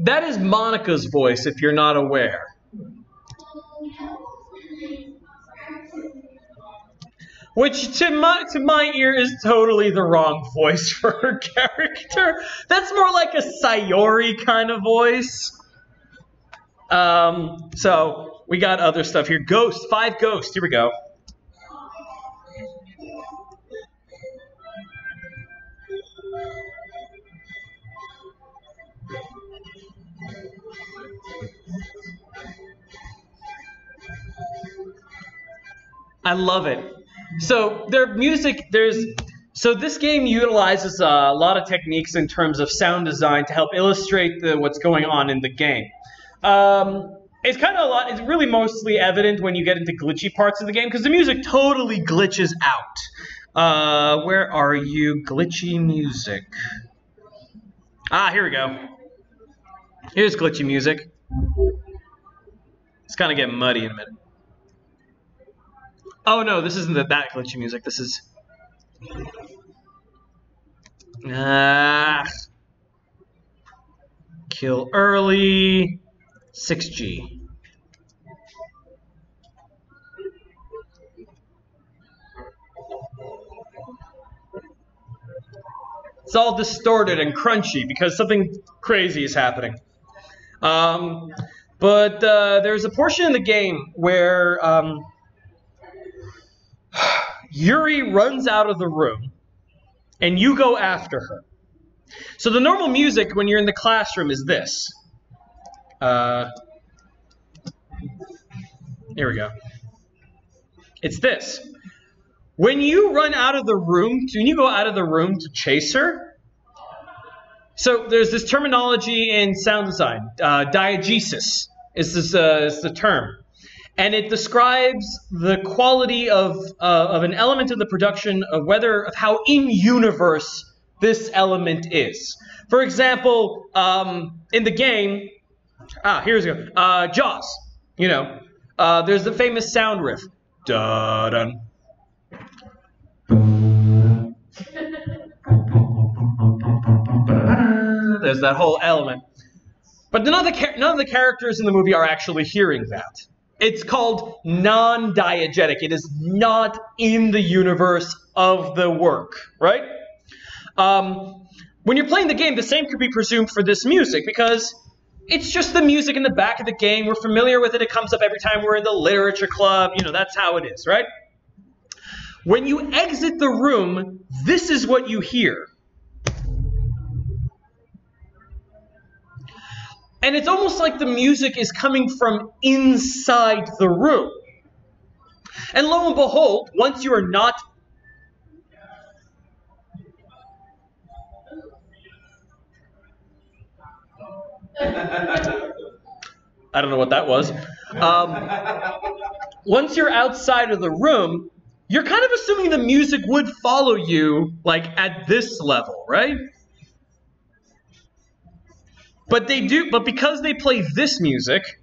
That is Monica's voice, if you're not aware. Which, to my ear, is totally the wrong voice for her character. That's more like a Sayori kind of voice. So, we got other stuff here. Ghost, 5 ghosts. Here we go. I love it. So their music, so this game utilizes a lot of techniques in terms of sound design to help illustrate what's going on in the game. It's kind of a lot. It's really mostly evident when you get into glitchy parts of the game because the music totally glitches out. Where are you, glitchy music? Ah, here we go. Here's glitchy music. It's gonna get muddy in a minute. Oh no, this isn't that glitchy music. This is... Kill early. 6G. It's all distorted and crunchy because something crazy is happening. But there's a portion in the game where Yuri runs out of the room and you go after her. So the normal music when you're in the classroom is this. Here we go. It's this. When you run out of the room, when you go out of the room to chase her, so there's this terminology in sound design. Diegesis is the term. And it describes the quality of an element of the production of how in-universe this element is. For example, in the game, here's Jaws. You know, there's the famous sound riff. Da-dun. There's that whole element. But none of the characters in the movie are actually hearing that. It's called non-diegetic. It is not in the universe of the work, right? When you're playing the game, the same could be presumed for this music because it's just the music in the back of the game. We're familiar with it. It comes up every time we're in the literature club. You know, that's how it is, right? When you exit the room, this is what you hear. And it's almost like the music is coming from inside the room. And lo and behold, once you are not... I don't know what that was. Once you're outside of the room, you're kind of assuming the music would follow you, like, at this level, right? But because they play this music,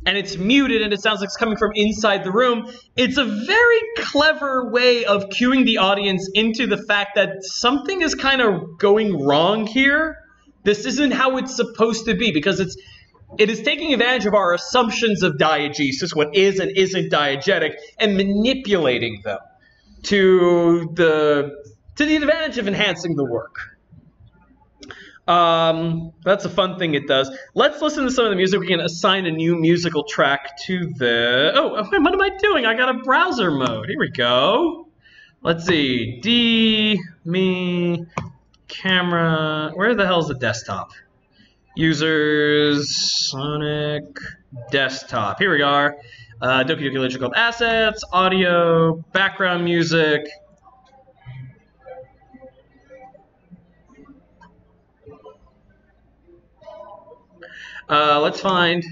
and it's muted and it sounds like it's coming from inside the room, it's a very clever way of cueing the audience into the fact that something is kind of going wrong here. This isn't how it's supposed to be, because it is taking advantage of our assumptions of diegesis, what is and isn't diegetic, and manipulating them to the advantage of enhancing the work. That's a fun thing it does. Let's listen to some of the music. We can assign a new musical track to the... Oh, what am I doing? I got a browser mode. Here we go. Let's see. D, me, camera. Where the hell is the desktop? Users, Sonic, desktop. Here we are. Doki Doki Literature Club assets, audio, background music. Let's find...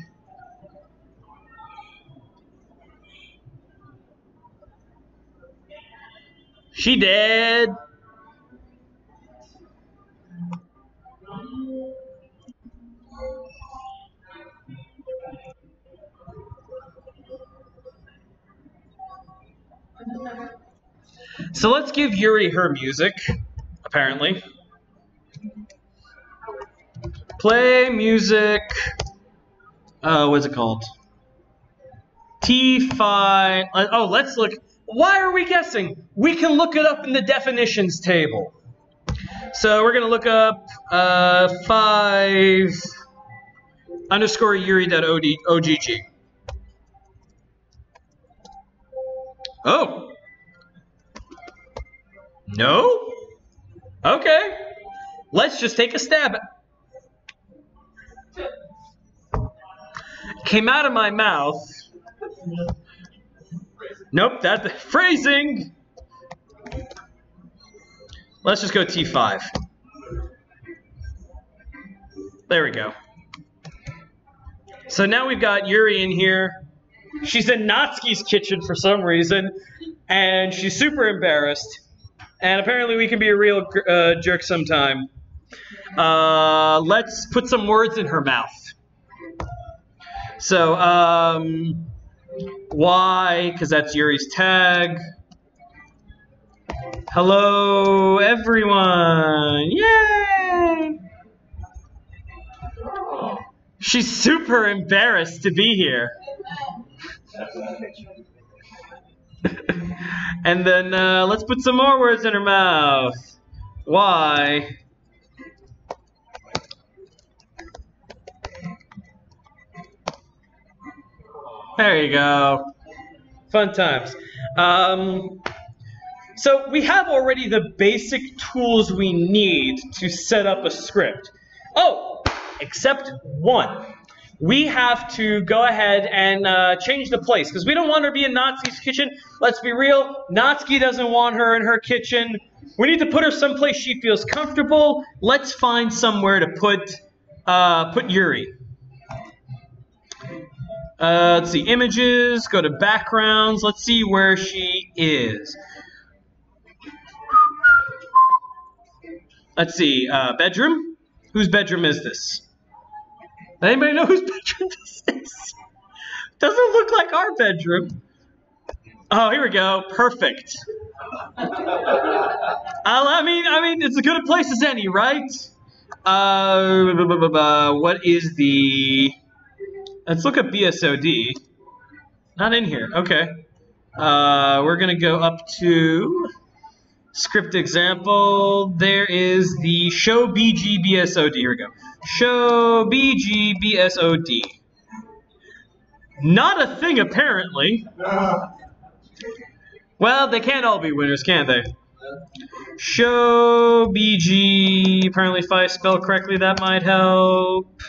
She dead. So let's give Yuri her music, apparently. Play music. What's it called? T5. Oh, let's look. Why are we guessing? We can look it up in the definitions table. So we're going to look up 5_Yuri.ogg. Oh. No? Okay. Let's just take a stab. Came out of my mouth. Nope, that's the phrasing. Let's just go T5. There we go. So now we've got Yuri in here. She's in Natsuki's kitchen for some reason, and she's super embarrassed. And apparently we can be a real jerk sometime. Let's put some words in her mouth. So, why? Because that's Yuri's tag. Hello, everyone! Yay! She's super embarrassed to be here. And then let's put some more words in her mouth. Why? There you go. Fun times. So we have already the basic tools we need to set up a script. Oh, except one. We have to go ahead and change the place, because we don't want her to be in Natsuki's kitchen. Let's be real, Natsuki doesn't want her in her kitchen. We need to put her someplace she feels comfortable. Let's find somewhere to put Yuri. Let's see, images, go to backgrounds. Let's see where she is. Let's see, bedroom? Whose bedroom is this? Anybody know whose bedroom this is? Doesn't look like our bedroom. Oh, here we go. Perfect. I mean, it's as good a place as any, right? What is the... Let's look at BSOD. Not in here. Okay. We're going to go up to script example. There is the show BG BSOD. Here we go. Show BG BSOD. Not a thing, apparently. Well, they can't all be winners, can they? Show BG. Apparently, if I spell correctly, that might help.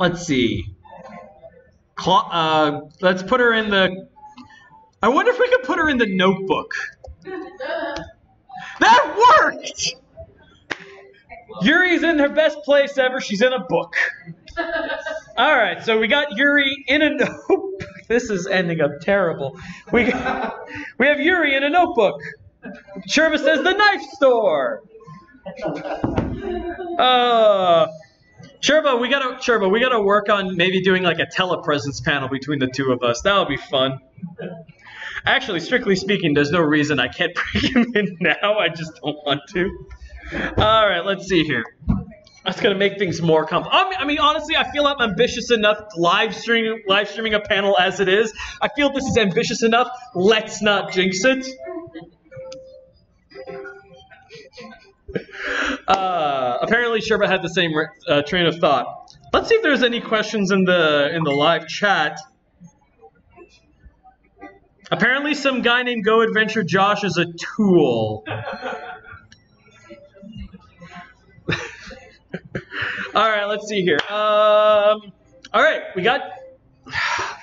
Let's see. Let's put her in the... I wonder if we could put her in the notebook. That worked! Yuri's in her best place ever. She's in a book. Alright, so we got Yuri in a notebook. This is ending up terrible. We have Yuri in a notebook. Sherba says the knife store. Sherba, we gotta work on maybe doing like a telepresence panel between the two of us. That would be fun. Actually, strictly speaking, there's no reason I can't bring him in now. I just don't want to. All right, let's see here. That's gonna make things more complicated. I mean, honestly, I feel I'm ambitious enough live streaming a panel as it is. I feel this is ambitious enough. Let's not jinx it. Apparently Sherba had the same train of thought. Let's see if there's any questions in the live chat. Apparently some guy named Go Adventure Josh is a tool. Alright, let's see here. Alright, we got...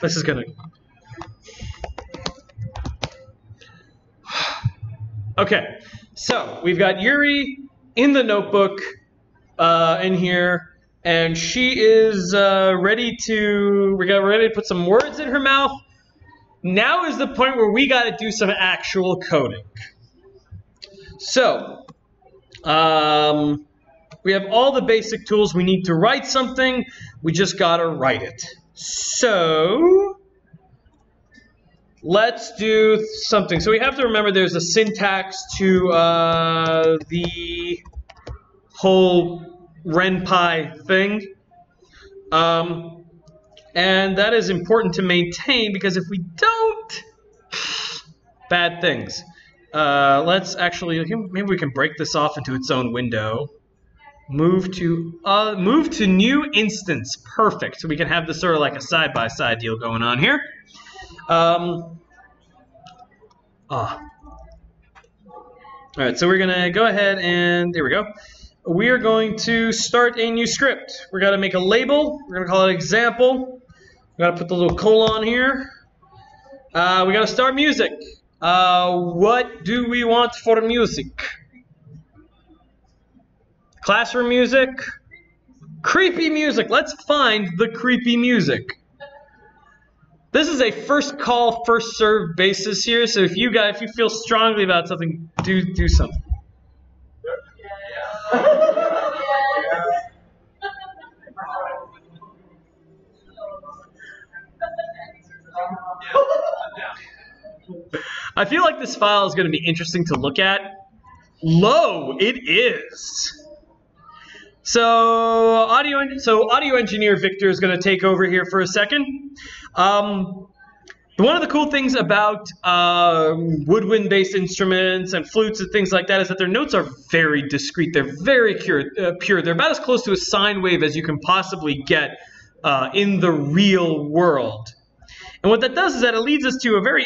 This is gonna... Okay, so we've got Yuri in the notebook in here, and she is ready to put some words in her mouth. Now is the point where we got to do some actual coding. So, we have all the basic tools. We need to write something. We just got to write it. So, let's do something. So we have to remember there's a syntax to the whole renpi thing. And that is important to maintain because if we don't, bad things. Let's actually, maybe we can break this off into its own window. Move to new instance. Perfect. So we can have this sort of like a side-by-side deal going on here. All right, so we're gonna go ahead and there we go. We are going to start a new script. We're gonna make a label. We're gonna call it example. We gotta put the little colon here. We gotta start music. What do we want for music? Classroom music? Creepy music. Let's find the creepy music. This is a first call, first served basis here. So if you feel strongly about something, do something. I feel like this file is going to be interesting to look at. Lo, it is. So audio engineer Victor is going to take over here for a second. One of the cool things about woodwind-based instruments and flutes and things like that is that their notes are very discrete. They're very pure. They're about as close to a sine wave as you can possibly get in the real world. And what that does is that it leads us to a very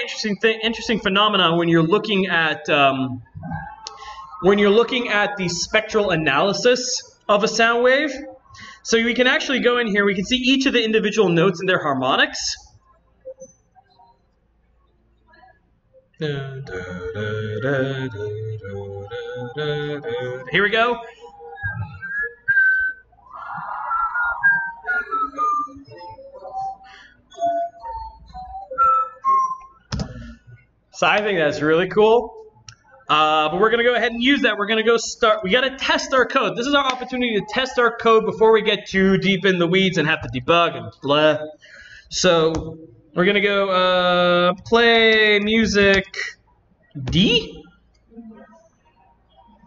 interesting phenomenon when you're looking at the spectral analysis of a sound wave. So we can actually go in here, we can see each of the individual notes and their harmonics. Here we go. So I think that's really cool. But we're going to go ahead and use that. We're going to go start. We got to test our code. This is our opportunity to test our code before we get too deep in the weeds and have to debug and blah. So we're going to go play music D?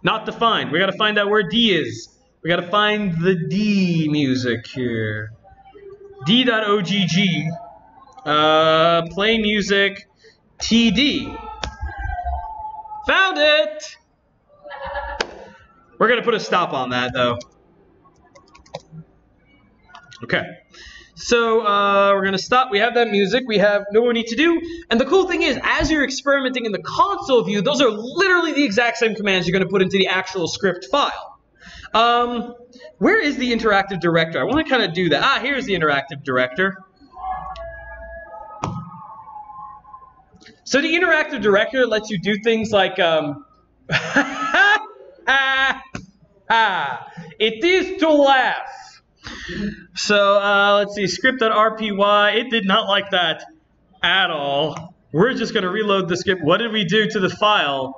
Not defined. We got to find out where D is. We got to find the D music here. D.ogg. Play music TD. Found it! We're going to put a stop on that, though. Okay. So we're going to stop. We have that music. We have no more need to do. And the cool thing is, as you're experimenting in the console view, those are literally the exact same commands you're going to put into the actual script file. Where is the interactive director? I want to kind of do that. Ah, here's the interactive director. So the interactive director lets you do things like, it is to laugh. So let's see, script.rpy, it did not like that at all. We're just going to reload the script. What did we do to the file?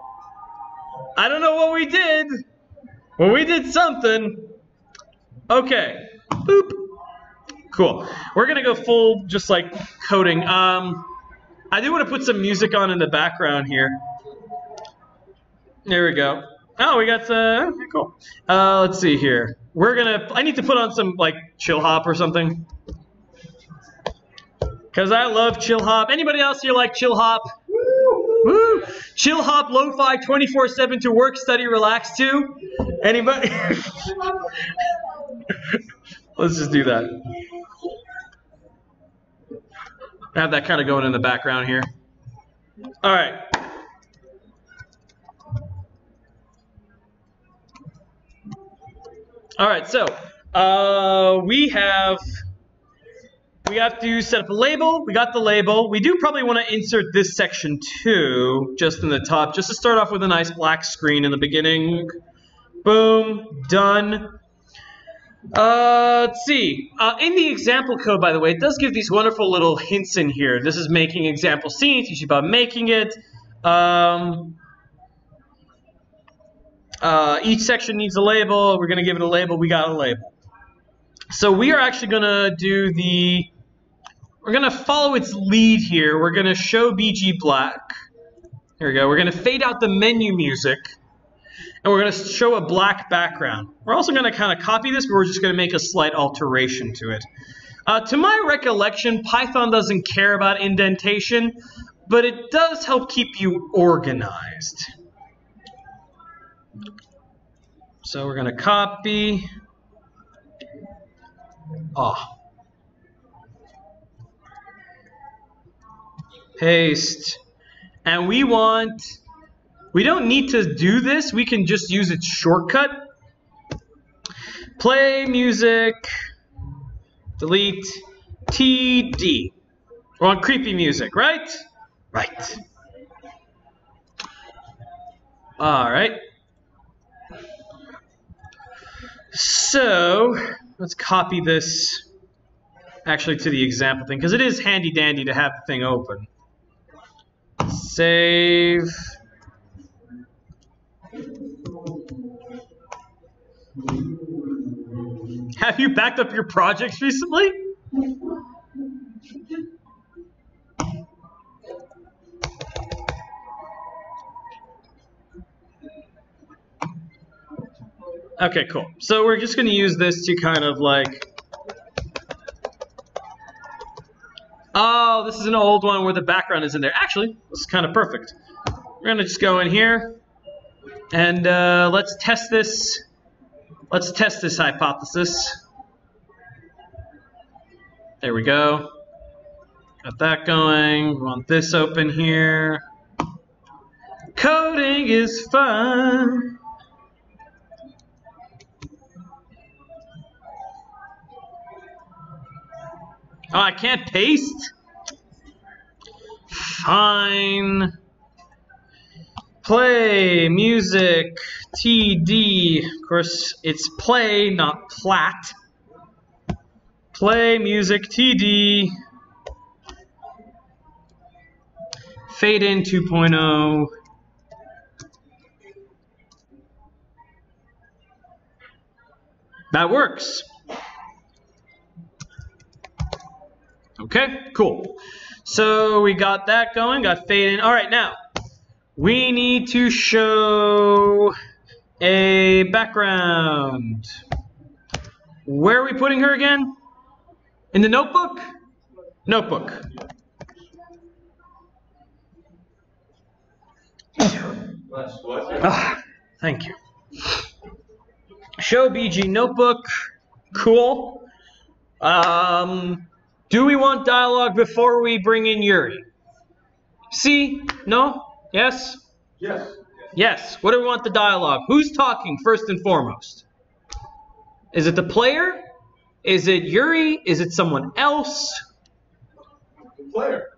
I don't know what we did. Well, we did something. Okay. Boop. Cool. We're going to go full, just like coding. I do want to put some music on in the background here. There we go. Oh, we got okay, cool. Let's see here. I need to put on some like chill hop or something. Cause I love chill hop. Anybody else here like chill hop? Woo! Chill hop, lo-fi, 24/7 to work, study, relax to. Anybody? Let's just do that. Have that kind of going in the background here. All right. All right, so we have to set up a label. We got the label. We do probably want to insert this section too, just in the top, just to start off with a nice black screen in the beginning. Boom, done. Let's see. In the example code, by the way, it does give these wonderful little hints in here. This is making example scene, teach you about making it. Each section needs a label. We're going to give it a label. We got a label. So we are actually going to do the we're going to follow its lead here. We're going to show BG black. Here we go. We're going to fade out the menu music. And we're going to show a black background. We're also going to kind of copy this, but we're just going to make a slight alteration to it. To my recollection, Python doesn't care about indentation, but it does help keep you organized. So we're going to copy. Paste. And we don't need to do this. We can just use its shortcut. Play music. Delete. TD. We're on creepy music, right? Right. All right. So let's copy this actually to the example thing, because it is handy dandy to have the thing open. Save. Have you backed up your projects recently? Okay, cool. So we're just going to use this to kind of like... Oh, this is an old one where the background is in there. Actually, this is kind of perfect. We're going to just go in here and let's test this. Let's test this hypothesis. There we go. Got that going. We want this open here. Coding is fun. Oh, I can't paste? Fine. Play, music, TD. Of course, it's play, not plat. Play, music, TD. Fade in 2.0. That works. Okay, cool. So we got that going, got fade in. All right, now we need to show a background. Where are we putting her again? In the notebook? Notebook. Thank you. Show BG notebook. Cool. Do we want dialogue before we bring in Yuri? C? No? Yes? Yes. Yes. What do we want the dialogue? Who's talking first and foremost? Is it the player? Is it Yuri? Is it someone else? The player.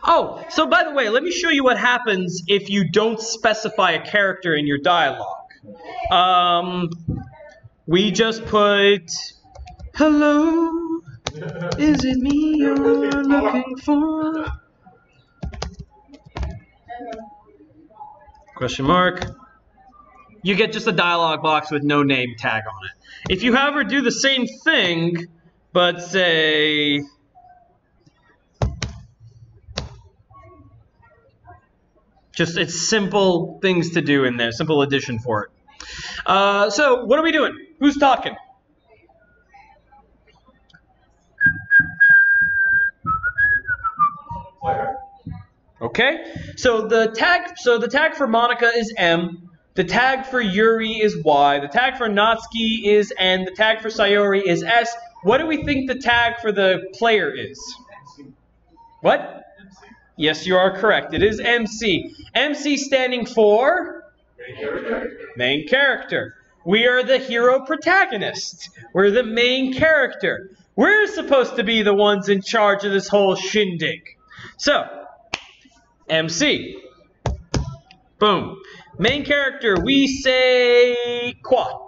Oh, so by the way, let me show you what happens if you don't specify a character in your dialogue. We just put, hello. Is it me you're looking for? Question mark. You get just a dialog box with no name tag on it. If you have her do the same thing, but say... Just, it's simple things to do in there, simple addition for it. So, what are we doing? Who's talking? Player. Okay, so the tag for Monica is M, the tag for Yuri is Y, the tag for Natsuki is N, the tag for Sayori is S. What do we think the tag for the player is? MC. What? MC. Yes, you are correct. It is MC. MC standing for? Main character. Main character. We are the hero protagonist. We're the main character. We're supposed to be the ones in charge of this whole shindig. So, MC. Boom. Main character, we say Qua.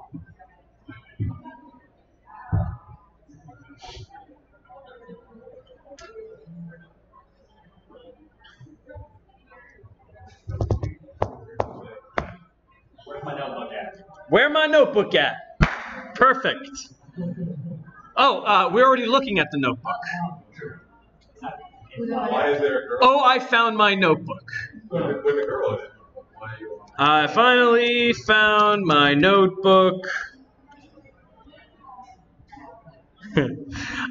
Where's my notebook at? Where my notebook at? Perfect. Oh, we're already looking at the notebook. Why is there a girl? Oh, I found my notebook. With a girl in it. Why? I finally found my notebook.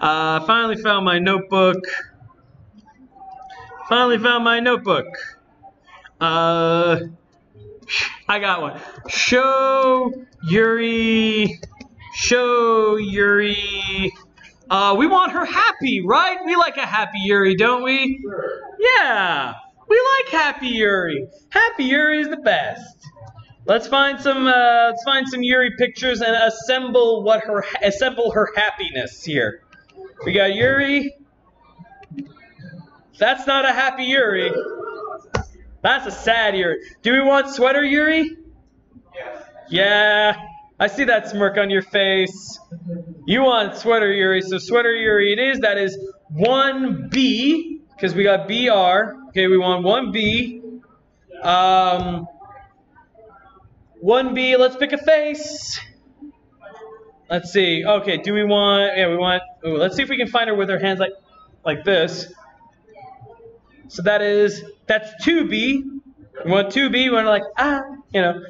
Finally found my notebook. Finally found my notebook. I got one. Show Yuri. Show Yuri. We want her happy, right? We like a happy Yuri, don't we? Sure. Yeah, we like happy Yuri. Happy Yuri is the best. Let's find some Yuri pictures and assemble her happiness here. We got Yuri. That's not a happy Yuri. That's a sad Yuri. Do we want sweater Yuri? Yes. Yeah, I see that smirk on your face. You want sweater Yuri, so sweater Yuri it is. That is 1B, because we got BR. Okay, we want 1B. 1B, let's pick a face. Let's see. Okay, do we want, yeah, we want, ooh, let's see if we can find her with her hands like this. So that's 2B. We want 2B, we want to you know.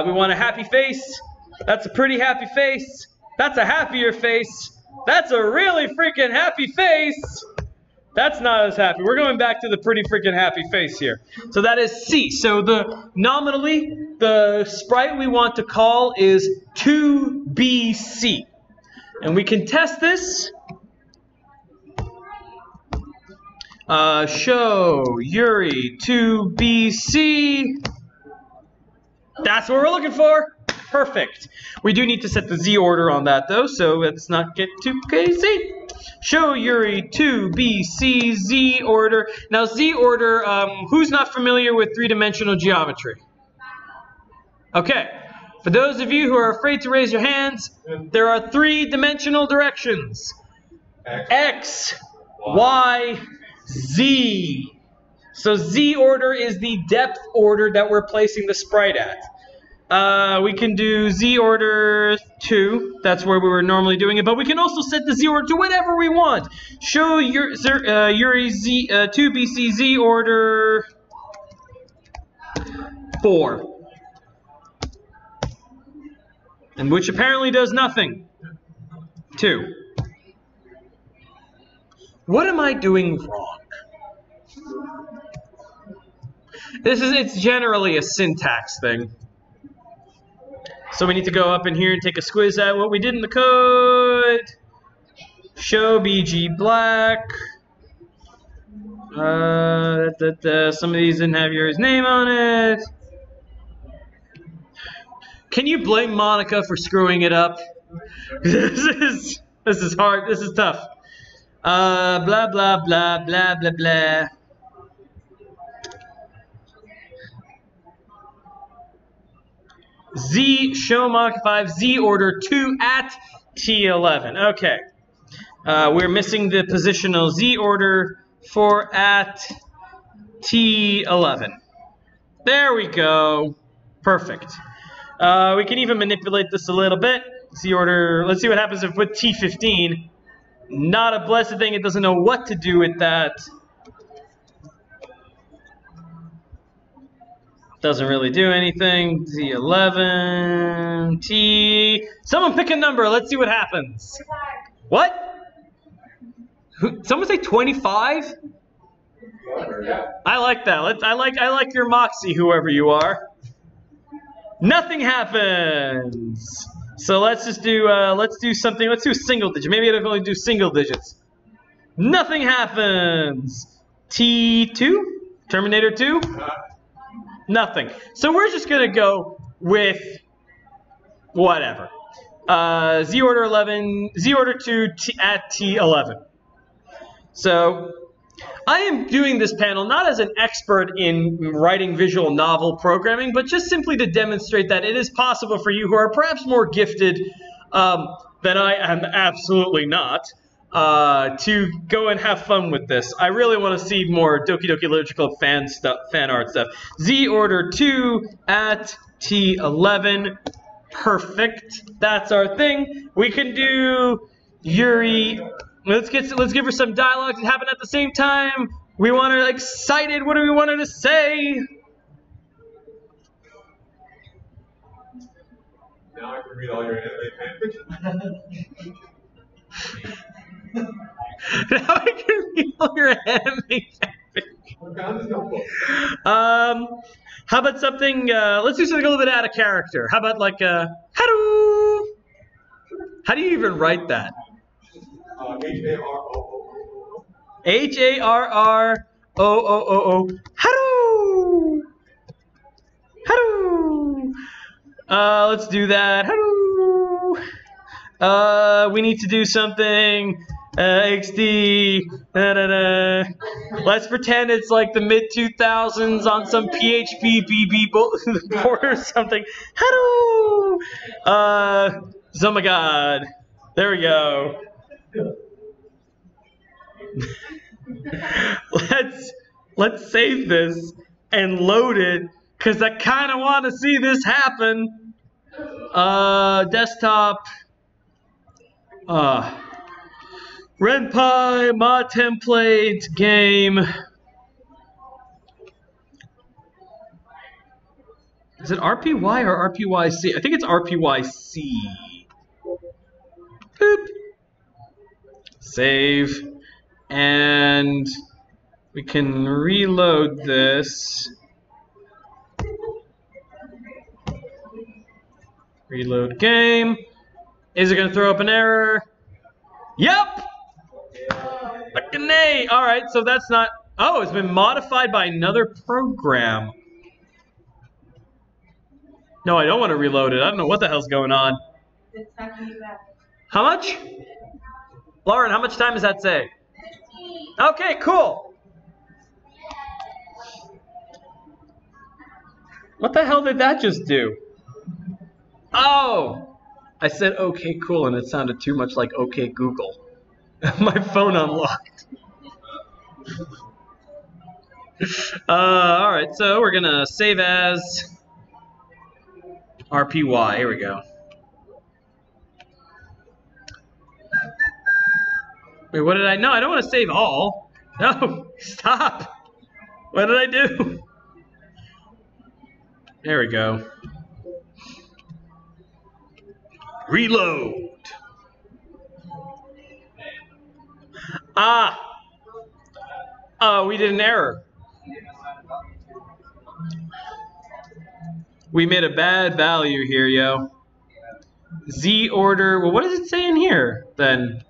We want a happy face. That's a pretty happy face. That's a happier face. That's a really freaking happy face. That's not as happy. We're going back to the pretty freaking happy face here. So that is C. So nominally, the sprite we want to call is 2BC. And we can test this. Show Yuri 2BC. That's what we're looking for. Perfect. We do need to set the Z order on that though, so let's not get too crazy. Show Yuri 2BC Z order. Now Z order, who's not familiar with three-dimensional geometry? Okay. For those of you who are afraid to raise your hands, there are three-dimensional directions. X, Y, Z. So Z order is the depth order that we're placing the sprite at. We can do Z order 2. That's where we were normally doing it. But we can also set the Z order to whatever we want. Show Yuri 2BC Z order 4. And which apparently does nothing. 2. What am I doing wrong? It's generally a syntax thing. So we need to go up in here and take a squiz at what we did in the code. Show BG black. Some of these didn't have Yuri's name on it. Can you blame Monica for screwing it up? This is hard. This is tough. Blah blah blah blah blah blah. Z show Monica 5 Z order 2 at T11. Okay. We're missing the positional Z order for at T11. There we go. Perfect. We can even manipulate this a little bit. Z order, let's see what happens if we put T15. Not a blessed thing, it doesn't know what to do with that. Doesn't really do anything. T11, T. Someone pick a number, let's see what happens. What? Someone say 25? I like that. I like your moxie, whoever you are. Nothing happens. So let's just do something. Let's do a single digit. Maybe it'll only do single digits. Nothing happens. T2? Terminator 2? Nothing. So we're just gonna go with whatever. Z order 11, Z order 2 at T11. So I am doing this panel not as an expert in writing visual novel programming, but just simply to demonstrate that it is possible for you who are perhaps more gifted than I am absolutely not, to go and have fun with this. I really want to see more Doki Doki Literature fan art stuff. Z order 2 at T11. Perfect. That's our thing. We can do Yuri Let's give her some dialogue to happen at the same time. We want her excited. What do we want her to say? Now I can read all your anime fanfiction. Now I can read all your anime fanfiction. How about something? Let's do something a little bit out of character. How about like hello? How do you even write that? H-A-R-O-O-O. H-A-R-R-O-O-O-O. Hello. Hello. Let's do that. Hello. We need to do something. XD. Da, da, da. Let's pretend it's like the mid 2000s on some PHP BB board or something. Hello. Oh my God. There we go. Let's save this and load it, because I kind of want to see this happen. Desktop. Ren'Py, mod template, game. Is it RPY or RPYC? I think it's RPYC. Boop. Save. And we can reload this. Reload game. Is it going to throw up an error? Yep! Fucking A! Alright, so that's not... Oh, it's been modified by another program. No, I don't want to reload it. I don't know what the hell's going on. It's not going to be back. How much? Lauren, how much time does that say? 15. Okay, cool. What the hell did that just do? Oh! I said okay, cool, and it sounded too much like okay, Google. My phone unlocked. Alright, so we're gonna save as RPY. Here we go. Wait, what did I... No, I don't want to save all. No, stop. What did I do? There we go. Reload. Oh, we did an error. We made a bad value here, yo. Z order. Well, what does it say in here then?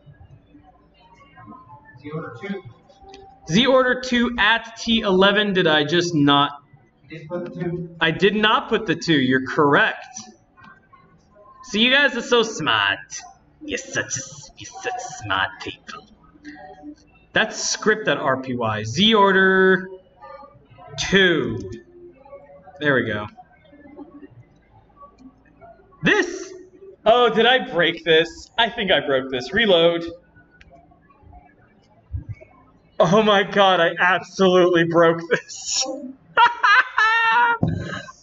Z order 2. Z order 2 at T11. Did I just not? You just put the 2. I did not put the 2. You're correct. So you guys are so smart. You're such smart people. That's script.rpy. Z order 2. There we go. This. Oh, did I break this? I think I broke this. Reload. Oh my God, I absolutely broke this.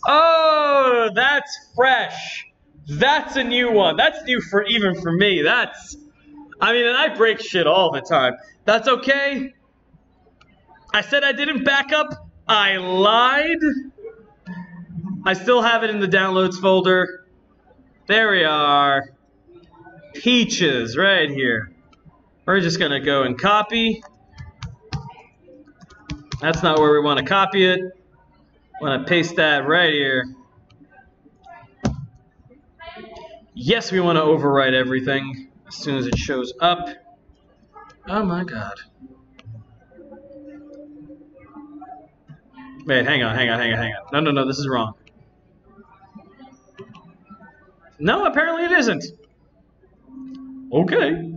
Oh, that's fresh. That's a new one. That's new for even for me. That's, I mean, and I break shit all the time. That's okay. I said I didn't back up. I lied. I still have it in the downloads folder. There we are. Peaches right here. We're just gonna go and copy. That's not where we want to copy it. I want to paste that right here. Yes, we want to overwrite everything as soon as it shows up. Oh my God. Wait, hang on. No, this is wrong. No, apparently it isn't. Okay.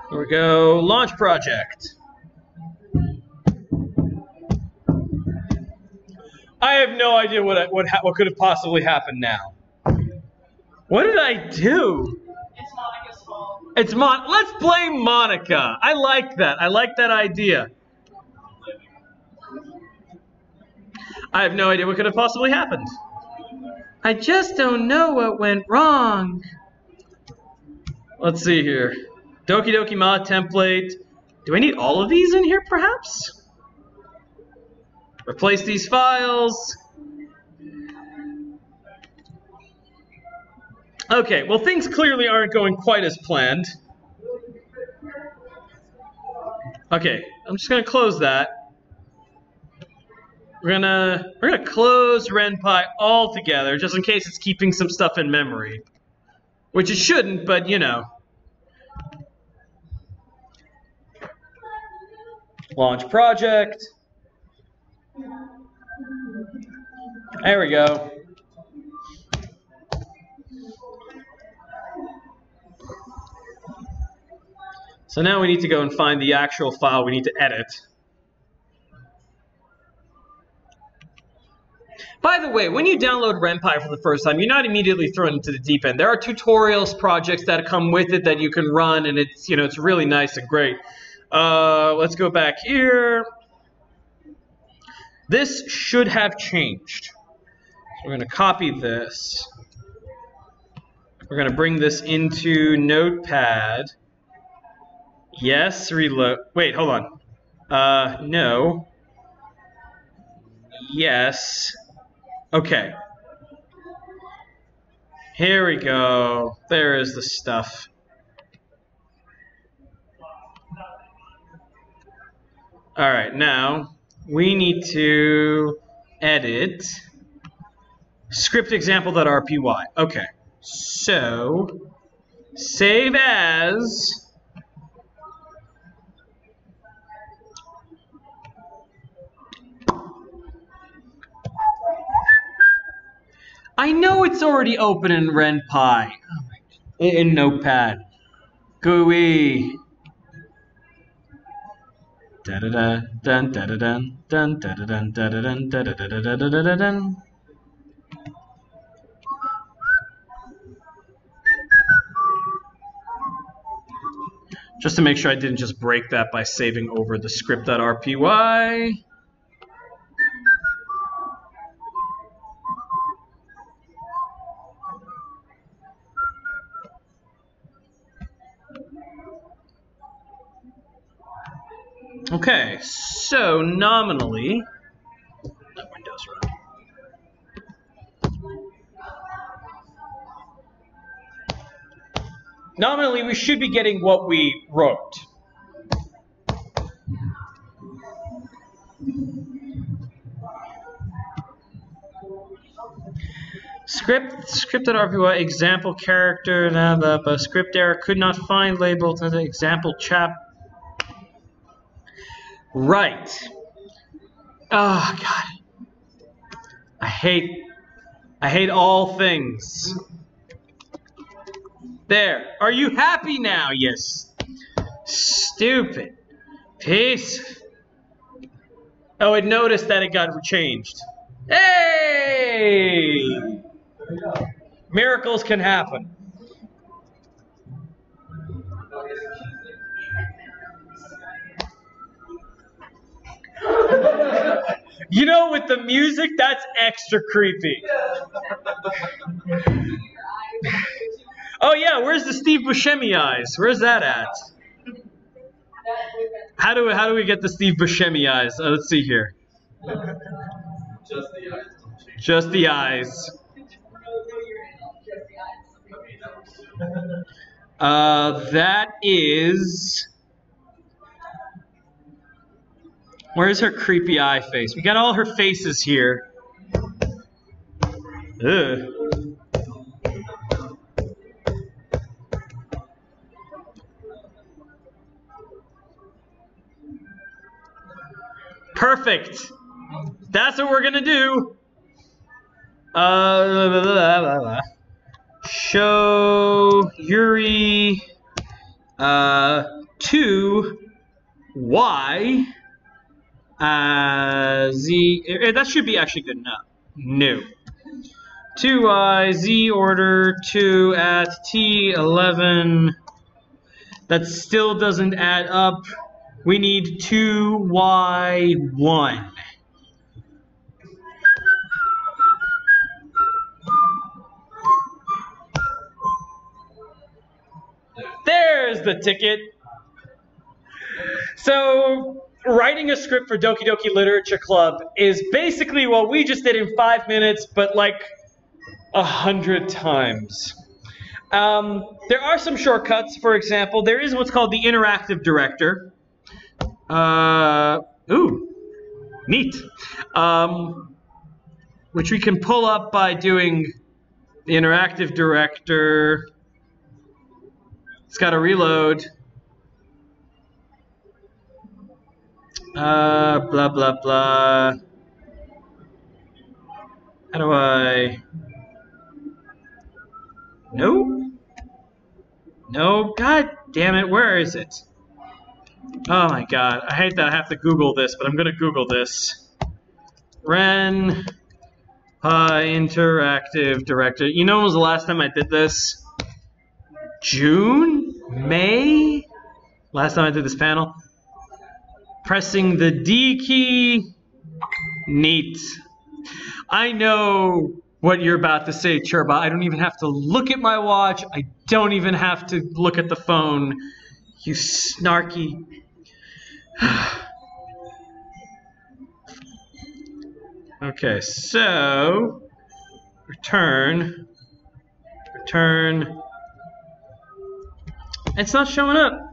Here we go. Launch project. I have no idea what could have possibly happened now. What did I do? It's Monica's fault. It's Let's blame Monica. I like that. I like that idea. I have no idea what could have possibly happened. I just don't know what went wrong. Let's see here. Doki Doki mod template. Do I need all of these in here, perhaps? Replace these files. Okay, well, things clearly aren't going quite as planned. Okay, I'm just gonna close that. We're gonna close RenPy altogether, just in case it's keeping some stuff in memory. Which it shouldn't, but you know. Launch project. There we go. So now we need to go and find the actual file we need to edit. By the way, when you download RenPy for the first time, you're not immediately thrown into the deep end. There are tutorials, projects that come with it that you can run, and it's, you know, it's really nice and great. Let's go back here. This should have changed. So we're going to copy this. We're going to bring this into Notepad. Yes, reload. Wait, hold on. No. Yes. Okay. Here we go. There is the stuff. All right, now we need to edit script example.rpy. Okay, so save as. I know it's already open in RenPy. In Notepad. Gooey. Da da da dun da da dun dun da da dun da da dun da da da da da da da dun. Just to make sure I didn't just break that by saving over the script.rpy. Okay, so nominally, that window's running. Nominally, we should be getting what we wrote. Script.rpy example character, script error could not find label to the example chap. Right. Oh God. I hate all things. There. Are you happy now? Yes. Stupid. Peace. Oh, it noticed that it got changed. Hey! Miracles can happen. You know, with the music, that's extra creepy. Oh yeah, where's the Steve Buscemi eyes? Where's that at? How do we get the Steve Buscemi eyes? Let's see here. Just the eyes. Just the eyes. That is. Where's her creepy eye face? We got all her faces here. Ugh. Perfect. That's what we're gonna do. Show Yuri 2 Y Z. That should be actually good enough. No. 2Y Z order 2 at T11. That still doesn't add up. We need 2Y1. There's the ticket. So, writing a script for Doki Doki Literature Club is basically what we just did in 5 minutes, but like 100 times. There are some shortcuts. For example, there is what's called the interactive director. Ooh, neat. Which we can pull up by doing the interactive director. It's got to reload. Blah, blah, blah. How do I... No? No? God damn it, where is it? Oh my god, I hate that I have to Google this, but I'm gonna Google this. Ren... interactive director. You know when was the last time I did this? June? May? Last time I did this panel. Pressing the D key. Neat. I know what you're about to say, Churba. I don't even have to look at my watch. I don't even have to look at the phone. You snarky. Okay, so return. It's not showing up.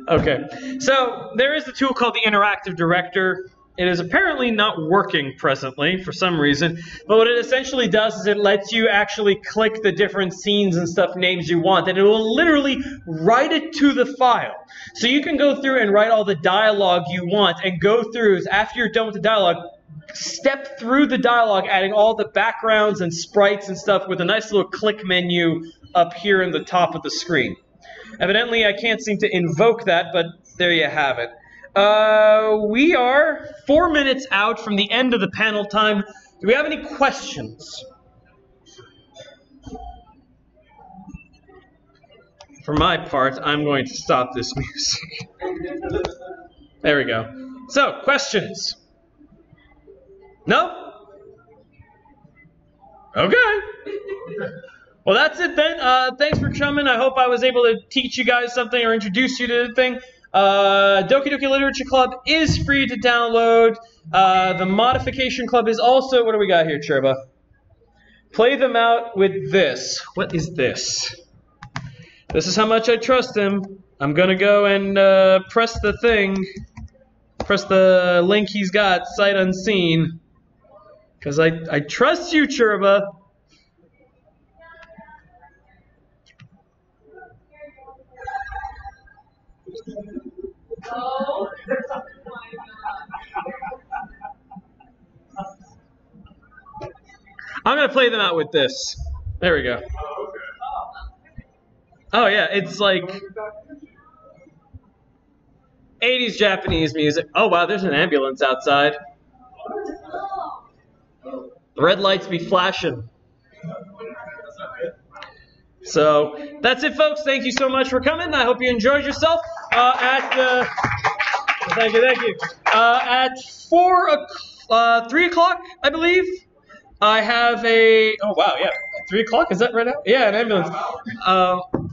Okay, so there is a tool called the Interactive Director. It is apparently not working presently for some reason, but what it essentially does is it lets you actually click the different scenes and stuff names you want, and it will literally write it to the file. So you can go through and write all the dialogue you want and go through, after you're done with the dialogue, step through the dialogue, adding all the backgrounds and sprites and stuff with a nice little click menu up here in the top of the screen. Evidently, I can't seem to invoke that, but there you have it. We are 4 minutes out from the end of the panel time. Do we have any questions? For my part, I'm going to stop this music. There we go. So, questions? No? Okay. Well, that's it then. Thanks for coming. I hope I was able to teach you guys something or introduce you to the thing. Doki Doki Literature Club is free to download. The Modification Club is also... What do we got here, Churba? Play them out with this. What is this? This is how much I trust him. I'm going to go and press the thing. Press the link he's got, sight unseen. Because I trust you, Churba. Oh. I'm going to play them out with this. There we go. Oh, yeah, it's like 80s Japanese music. Oh, wow, there's an ambulance outside. The red lights be flashing. So, that's it, folks. Thank you so much for coming. I hope you enjoyed yourself. Thank you. At 3 o'clock, I believe, I have a... Oh, wow, yeah. 3 o'clock? Is that right now? Yeah, an ambulance.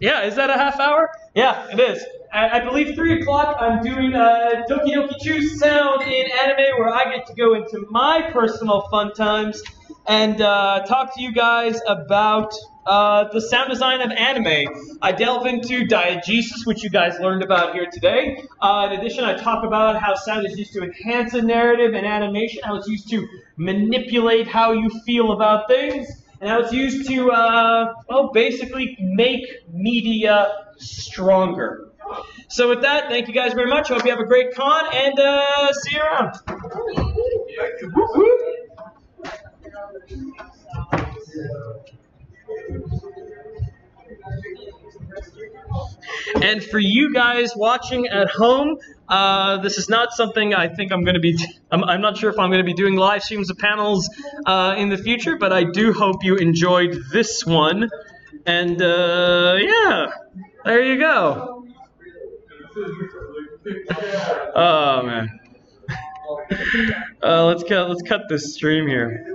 Yeah, is that a half hour? Yeah, it is. I believe 3 o'clock, I'm doing Doki Doki Choose Sound in anime, where I get to go into my personal fun times and talk to you guys about the sound design of anime. I delve into diegesis, which you guys learned about here today. In addition, I talk about how sound is used to enhance a narrative and animation, how it's used to manipulate how you feel about things, and how it's used to, well, basically make media stronger. So with that, thank you guys very much. Hope you have a great con, and see you around. And for you guys watching at home, this is not something I think I'm going to be... I'm not sure if I'm going to be doing live streams of panels in the future, but I do hope you enjoyed this one. And yeah, there you go. Oh man. Let's cut this stream here.